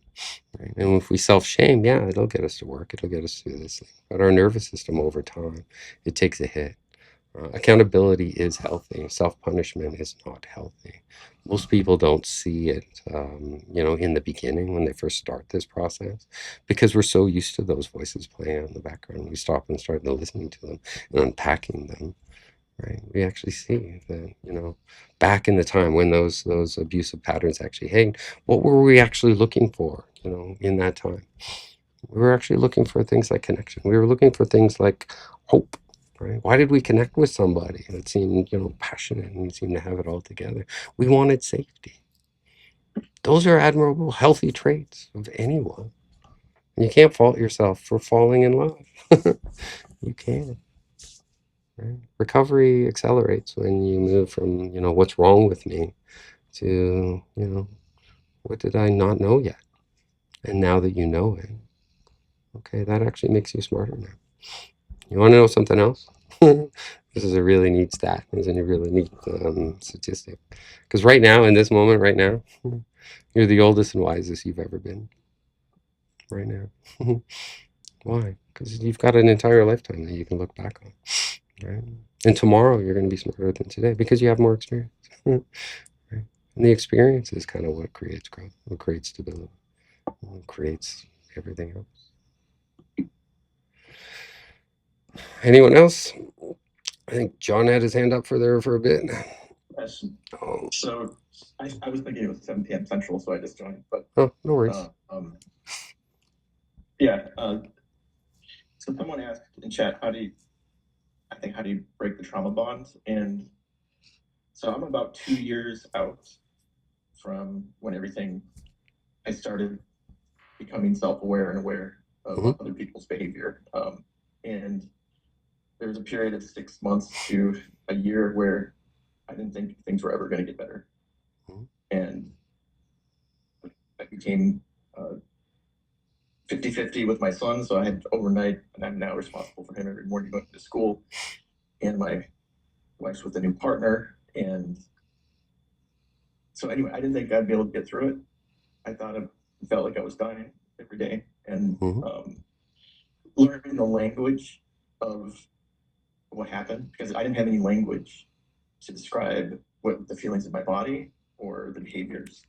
Right? And if we self shame, yeah, it'll get us to work. It'll get us through this thing. But our nervous system over time, it takes a hit. Accountability is healthy. Self punishment is not healthy. Most people don't see it, you know, in the beginning when they first start this process, because we're so used to those voices playing in the background. We stop and start listening to them and unpacking them. Right? We actually see that, you know, back in the time when those abusive patterns actually hang, what were we actually looking for? You know, in that time, we were actually looking for things like connection. We were looking for things like hope. Right? Why did we connect with somebody that seemed, you know, passionate and seemed to have it all together? We wanted safety. Those are admirable, healthy traits of anyone. And you can't fault yourself for falling in love. You can. Right? Recovery accelerates when you move from, you know, what's wrong with me to, you know, what did I not know yet? And now that you know it, okay, that actually makes you smarter now. You want to know something else? This is a really neat stat. This is a really neat statistic. Because right now, in this moment, right now, you're the oldest and wisest you've ever been. Right now. Why? Because you've got an entire lifetime that you can look back on. Right? And tomorrow, you're going to be smarter than today because you have more experience. Right? And the experience is kind of what creates growth, what creates stability, what creates everything else. Anyone else? I think John had his hand up for there for a bit. Yes. Oh, So I was thinking it was 7 p.m. Central, so I just joined. But oh no worries. Yeah. So someone asked in chat, how do you break the trauma bond? And so I'm about 2 years out from when I started becoming self-aware and aware of other people's behavior. And there was a period of 6 months to a year where I didn't think things were ever going to get better. And I became 50-50 with my son. So I had overnight, and I'm now responsible for him every morning going to school. And my wife's with a new partner. And so anyway, I didn't think I'd be able to get through it. I thought I felt like I was dying every day. And learning the language of what happened, because I didn't have any language to describe what the feelings in my body or the behaviors.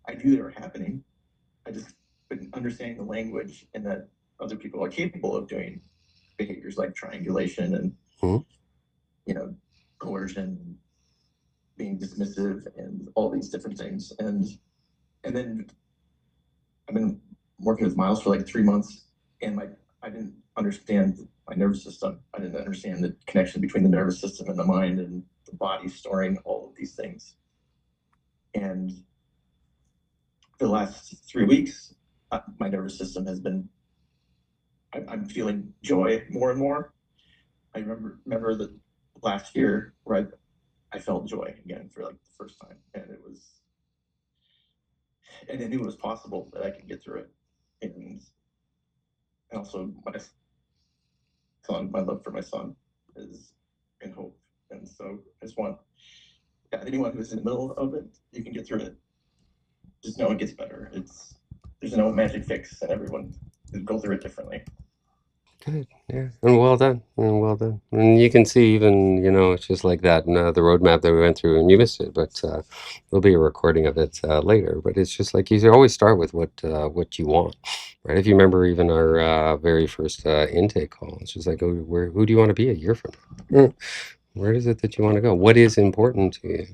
I knew they were happening. I just couldn't understand the language, and that other people are capable of doing behaviors like triangulation and coercion, being dismissive, and all these different things. And then I've been working with Miles for like 3 months, and I didn't understand my nervous system. I didn't understand the connection between the nervous system and the mind and the body storing all of these things. And for the last 3 weeks, my nervous system has been, I'm feeling joy more and more. I remember the last year where I felt joy again for like the first time. And I knew it was possible that I could get through it. And also my love for my son is in hope. And so I just want anyone who's in the middle of it, you can get through it. Just know it gets better. There's no magic fix, and everyone go through it differently. Good, yeah, and well done, and well done. And you can see even, it's just like that, the roadmap that we went through, and you missed it, but there'll be a recording of it later. But it's just like you should always start with what you want, right? If you remember even our very first intake call, it's just like, who do you want to be a year from now? Where is it that you want to go? What is important to you?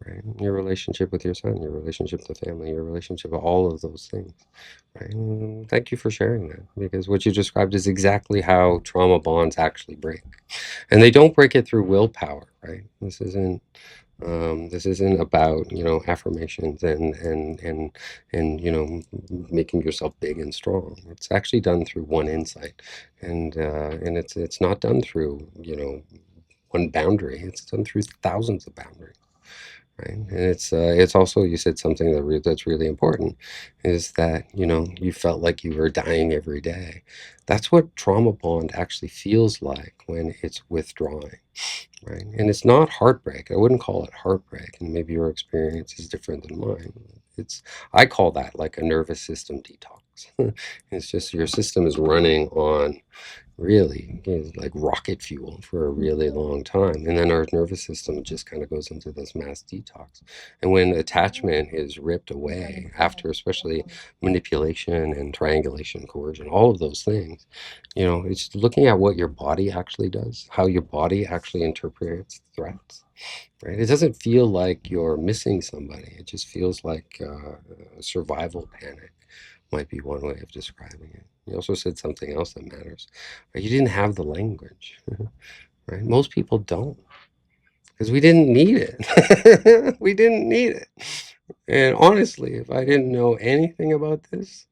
Right? Your relationship with your son, your relationship to family, your relationship with all of those things. Right? And thank you for sharing that, because what you described is exactly how trauma bonds actually break, and they don't break it through willpower. Right? This isn't about affirmations and making yourself big and strong. It's actually done through one insight, and it's not done through one boundary. It's done through thousands of boundaries. Right. And it's also, you said something that's really important, is that you felt like you were dying every day. That's what trauma bond actually feels like when it's withdrawing, right? And it's not heartbreak. I wouldn't call it heartbreak, and maybe your experience is different than mine. I call that like a nervous system detox. It's just your system is running on really is like rocket fuel for a really long time, and then our nervous system just kind of goes into this mass detox. And when attachment is ripped away after, especially manipulation and triangulation, coercion, all of those things, it's looking at what your body actually does, how your body actually interprets threats. Right? It doesn't feel like you're missing somebody. It just feels like a survival panic might be one way of describing it. You also said something else that matters. Right? You didn't have the language, right? Most people don't, because we didn't need it. We didn't need it. And honestly, if I didn't know anything about this,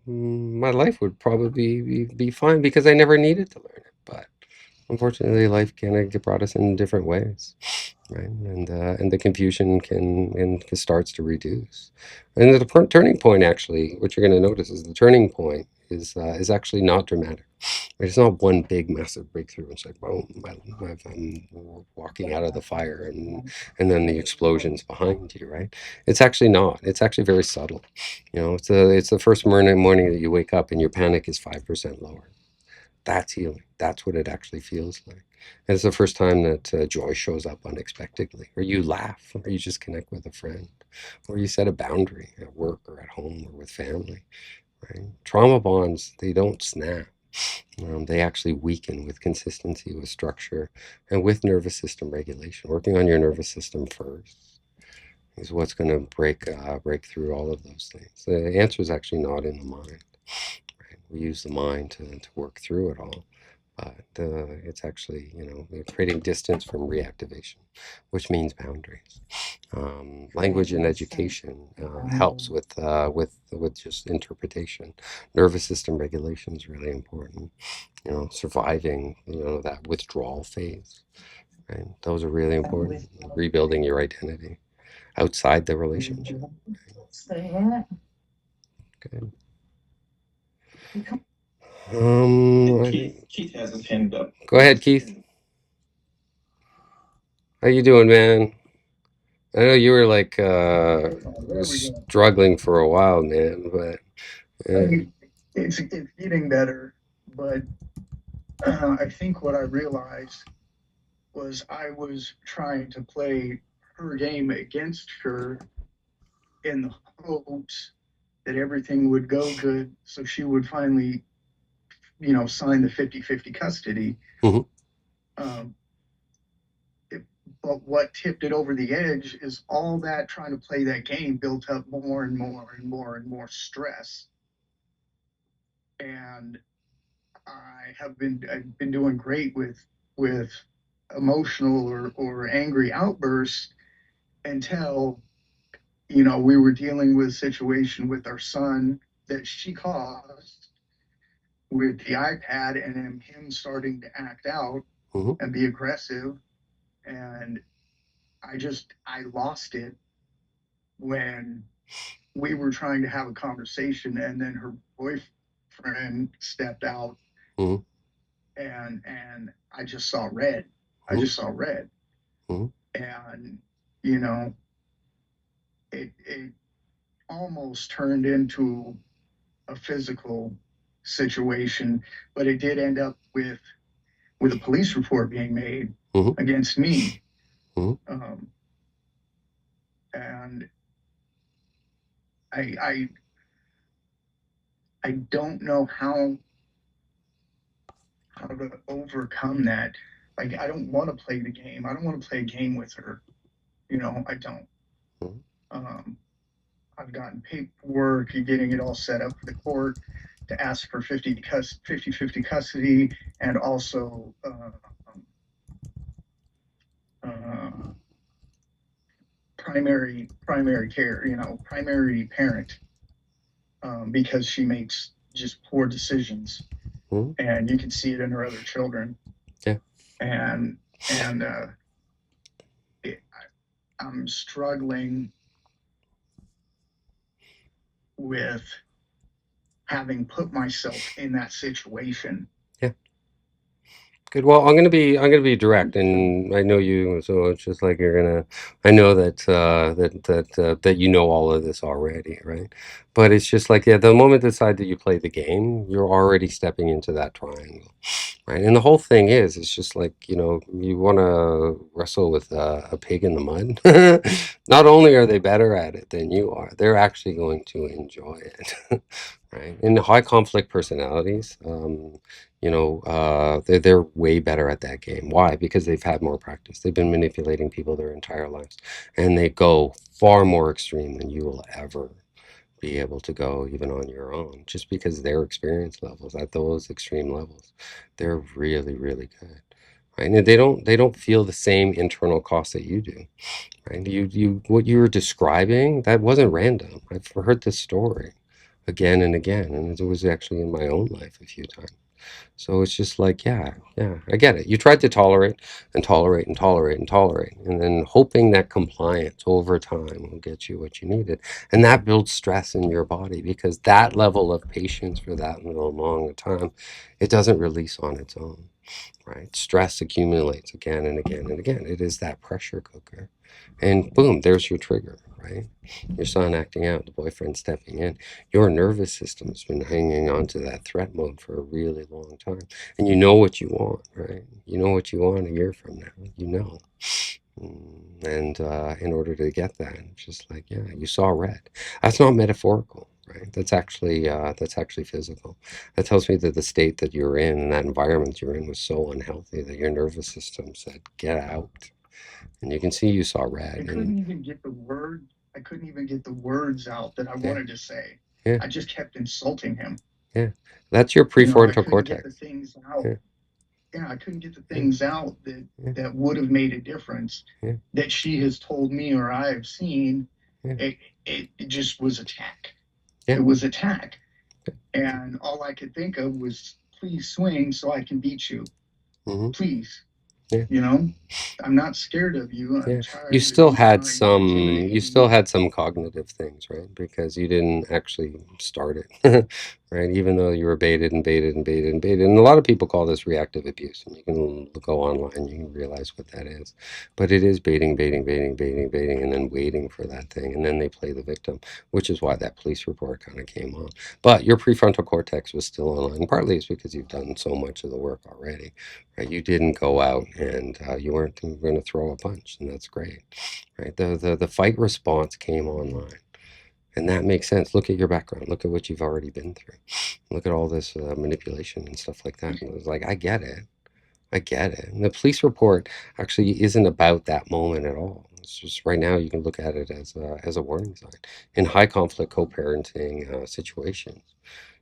my life would probably be fine, because I never needed to learn it. But unfortunately, life kind of brought us in different ways, right? And the confusion starts to reduce. And the turning point, actually, what you're going to notice is the turning point is actually not dramatic. It's not one big massive breakthrough. It's like boom, I'm walking out of the fire, and then the explosions behind you, right? It's actually not. It's actually very subtle. It's the first morning that you wake up and your panic is 5% lower. That's healing. that's what it actually feels like. And it's the first time that joy shows up unexpectedly, or you laugh, or you just connect with a friend, or you set a boundary at work or at home or with family, right? Trauma bonds, they don't snap. They actually weaken with consistency, with structure, and with nervous system regulation. Working on your nervous system first is what's going to break through all of those things. The answer is actually not in the mind. Right? We use the mind to work through it all, but it's actually, creating distance from reactivation, which means boundaries. Language and education helps with just interpretation. Nervous system regulation is really important. Surviving that withdrawal phase. Right? Those are really important. Rebuilding your identity outside the relationship. Good. Keith has his hand up. Go ahead, Keith. How you doing, man? I know you were like struggling for a while, man, but It's getting better, but I think what I realized was I was trying to play her game against her in the hopes that everything would go good, so she would finally, sign the 50-50 custody. Mhm. But what tipped it over the edge is all that trying to play that game built up more and more and more and more stress. And I've been doing great with emotional or angry outbursts until we were dealing with a situation with our son that she caused with the iPad, and then him starting to act out Mhm. and be aggressive, and I lost it when we were trying to have a conversation, and then her boyfriend stepped out. Mhm. And I just saw red. I Mhm. just saw red. Mhm. And it almost turned into a physical situation, but it did end up with a police report being made Mhm. against me. Mhm. And I I don't know how to overcome that. Like, I don't want to play the game. I don't want to play a game with her. I don't. Mhm. Um, I've gotten paperwork, getting it all set up for the court to ask for 50-50 custody, and also uh, primary care, primary parent, because she makes just poor decisions, Mhm. and you can see it in her other children. Yeah. And I'm struggling with having put myself in that situation. Yeah. Good. Well, I'm gonna be direct, and I know you, so it's just like you're gonna. I know that you know all of this already, right? But it's just like, yeah, the moment decide that you play the game, you're already stepping into that triangle, right? And the whole thing is, it's just like, you want to wrestle with a pig in the mud. Not only are they better at it than you are, they're actually going to enjoy it, right? And high conflict personalities. They're way better at that game. Why? Because they've had more practice. They've been manipulating people their entire lives, and they go far more extreme than you will ever be able to go even on your own, just because their experience levels at those extreme levels, they're really, really good. Right? And they don't feel the same internal cost that you do. Right? What you were describing, that wasn't random. I've heard this story again and again, and it was actually in my own life a few times. So it's just like, yeah, yeah, I get it. You tried to tolerate and tolerate and tolerate and tolerate, and then hoping that compliance over time will get you what you needed. And that builds stress in your body because that level of patience for that little long a time, it doesn't release on its own. right? Stress accumulates again and again and again. It is that pressure cooker. And boom, there's your trigger, right? Your son acting out, the boyfriend stepping in. Your nervous system's been hanging on to that threat mode for a really long time. And you know what you want, right? You know what you want a year from now. You know. And in order to get that, it's just like, yeah, you saw red. That's not metaphorical, right? That's actually physical. That tells me that the state that you're in and that environment you're in was so unhealthy that your nervous system said, "Get out." And you can see you saw red. I couldn't even get the word. I couldn't even get the words out that I wanted to say. Yeah. I just kept insulting him. Yeah, that's your You know, I prefrontal couldn't get the cortex. things out. Yeah. Yeah, I couldn't get the things out that Yeah. that would have made a difference. Yeah. That she has told me or I have seen. Yeah. It just was attack. Yeah. It was attack, and all I could think of was, please swing so I can beat you. Please. Yeah. You know, I'm not scared of you. I'm Yeah, tired you of still you had trying to some, intimidate you me. still had some cognitive things, right? Because you didn't actually start it, right? Even though you were baited and baited and baited and baited. And a lot of people call this reactive abuse, and you can go online, you can realize what that is. But it is baiting, baiting, baiting, baiting, baiting, and then waiting for that thing, and then they play the victim, which is why that police report kind of came on. But your prefrontal cortex was still online. Partly it's because you've done so much of the work already. Right? You didn't go out and you weren't going to throw a punch, and that's great. Right? The fight response came online, and that makes sense. Look at your background. Look at what you've already been through. Look at all this manipulation and stuff like that. And it was like, I get it. I get it. And the police report actually isn't about that moment at all. It's just right now you can look at it as a warning sign. In high conflict co-parenting situations,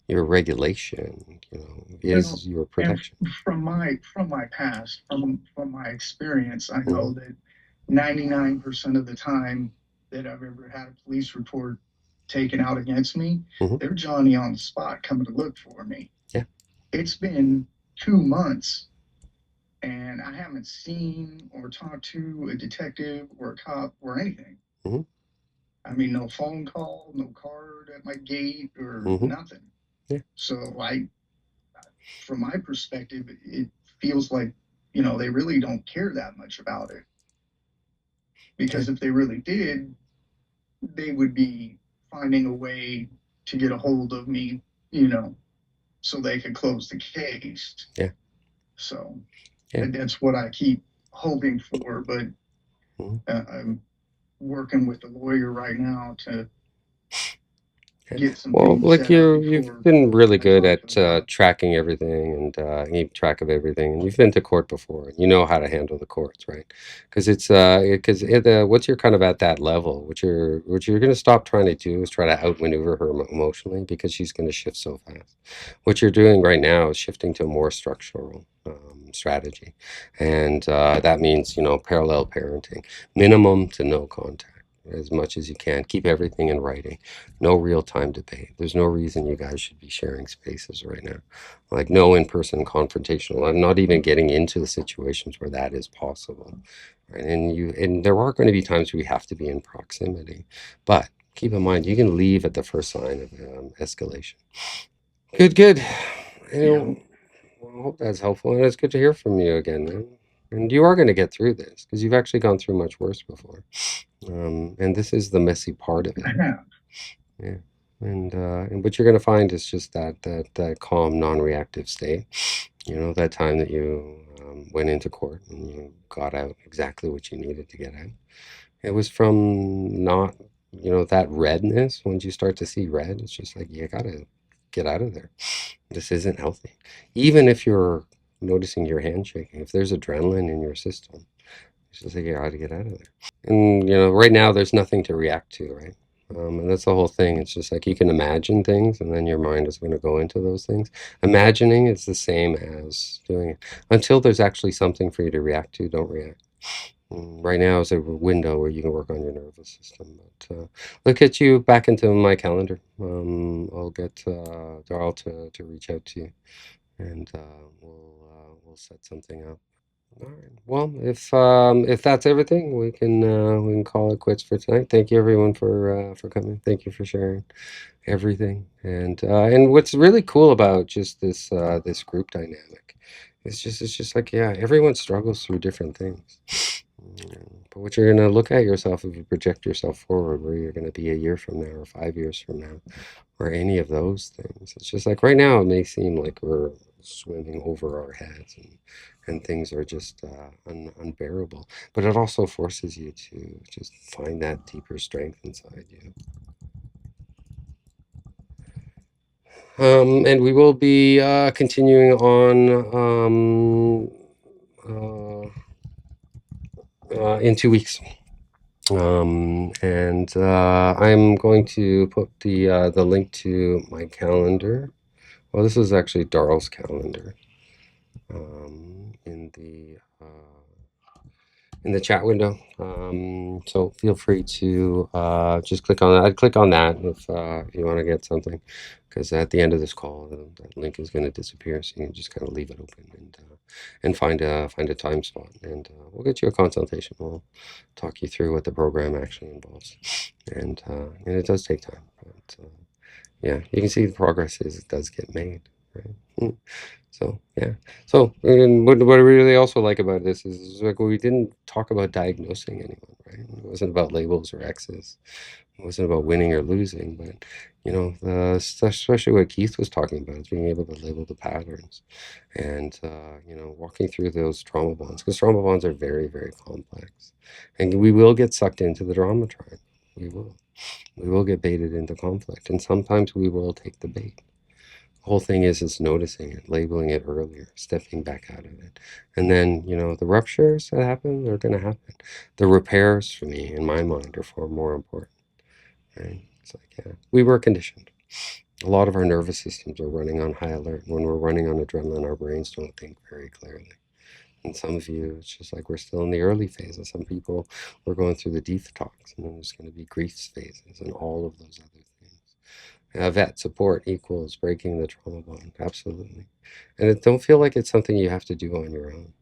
your regulation, is your protection. And from my past, from my experience, I know that 99% of the time that I've ever had a police report taken out against me, they're Johnny on the spot coming to look for me. Yeah. It's been 2 months and I haven't seen or talked to a detective or a cop or anything. I mean, no phone call, no card at my gate or nothing. Yeah. So from my perspective, it feels like, they really don't care that much about it. Because if they really did, they would be finding a way to get a hold of me, so they could close the case. Yeah. So yeah. That's what I keep hoping for. But I'm working with a lawyer right now to get some well, things like set up you've been really good at tracking everything and keep track of everything, and you've been to court before, and you know how to handle the courts, right? Because once you're kind of at that level, what you're going to stop trying to do is try to outmaneuver her emotionally, because she's going to shift so fast. What you're doing right now is shifting to a more structural strategy, and that means parallel parenting, minimum to no contact as much as you can. Keep everything in writing. No real-time debate. There's no reason you guys should be sharing spaces right now. Like no in-person confrontational. I'm not even getting into the situations where that is possible. Right? And there are going to be times we have to be in proximity. But keep in mind, you can leave at the first sign of escalation. Good. Well, I hope that's helpful, and it's good to hear from you again, man. And you are going to get through this, because you've actually gone through much worse before. And this is the messy part of it. Yeah. And what you're going to find is just that calm, non-reactive state. That time that you went into court and you got out exactly what you needed to get out. It was from not, that redness. Once you start to see red, it's just like, you got to get out of there. This isn't healthy. Even if you're noticing your hand shaking, if there's adrenaline in your system, it's just like, you got to get out of there. And, right now there's nothing to react to, right? And that's the whole thing. It's just like you can imagine things, and then your mind is going to go into those things. Imagining is the same as doing it. Until there's actually something for you to react to, don't react. Right now is a window where you can work on your nervous system. But look at you back into my calendar. I'll get Darrell to reach out to you, and we'll set something up. All right. Well, if that's everything, we can call it quits for tonight. Thank you everyone for coming. Thank you for sharing everything. And what's really cool about just this group dynamic it's just like, yeah, everyone struggles through different things. But what you're going to look at yourself, if you project yourself forward, where you're going to be a year from now or 5 years from now, or any of those things. It's just like right now, it may seem like we're swimming over our heads and things are just unbearable. But it also forces you to just find that deeper strength inside you. And we will be continuing on in 2 weeks. And I'm going to put the link to my calendar. Well, this is actually Darl's calendar in the chat window. So feel free to just click on that. I'd click on that if you want to get something, because at the end of this call, that link is going to disappear. So you can just kind of leave it open and find a time slot, and we'll get you a consultation. We'll talk you through what the program actually involves, and it does take time, but yeah, you can see the progress it does get made, right? So yeah. So and what I really also like about this is like we didn't talk about diagnosing anyone, right? It wasn't about labels or X's. It wasn't about winning or losing, but especially what Keith was talking about is being able to label the patterns, and walking through those trauma bonds, because trauma bonds are very, very complex, and we will get sucked into the drama triangle. We will get baited into conflict, and sometimes we will take the bait. The whole thing is noticing it, labeling it earlier, stepping back out of it. And then, the ruptures that happen are going to happen. The repairs, for me, in my mind, are far more important, right? It's like, yeah, we were conditioned. A lot of our nervous systems are running on high alert. When we're running on adrenaline, our brains don't think very clearly. And some of you, it's just like we're still in the early phases. Some people, we're going through the detox, and then there's going to be grief phases and all of those other things. Vet support equals breaking the trauma bond, absolutely. And don't feel like it's something you have to do on your own,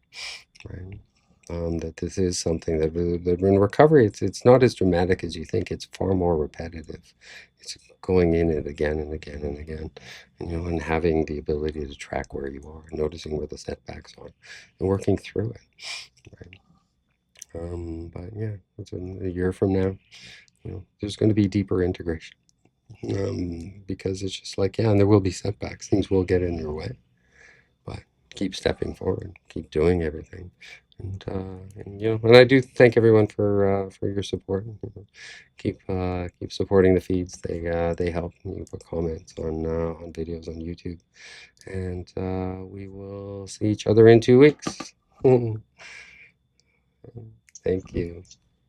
right? That this is something that in recovery, it's not as dramatic as you think. It's far more repetitive. It's going in it again and again and again, and having the ability to track where you are, noticing where the setbacks are, and working through it, right? But yeah, it's a year from now. There's going to be deeper integration. Because it's just like, yeah, and there will be setbacks. Things will get in your way, but keep stepping forward, keep doing everything, and I do thank everyone for your support. Keep supporting the feeds. They help. You put comments on videos on YouTube, and we will see each other in 2 weeks. Thank you.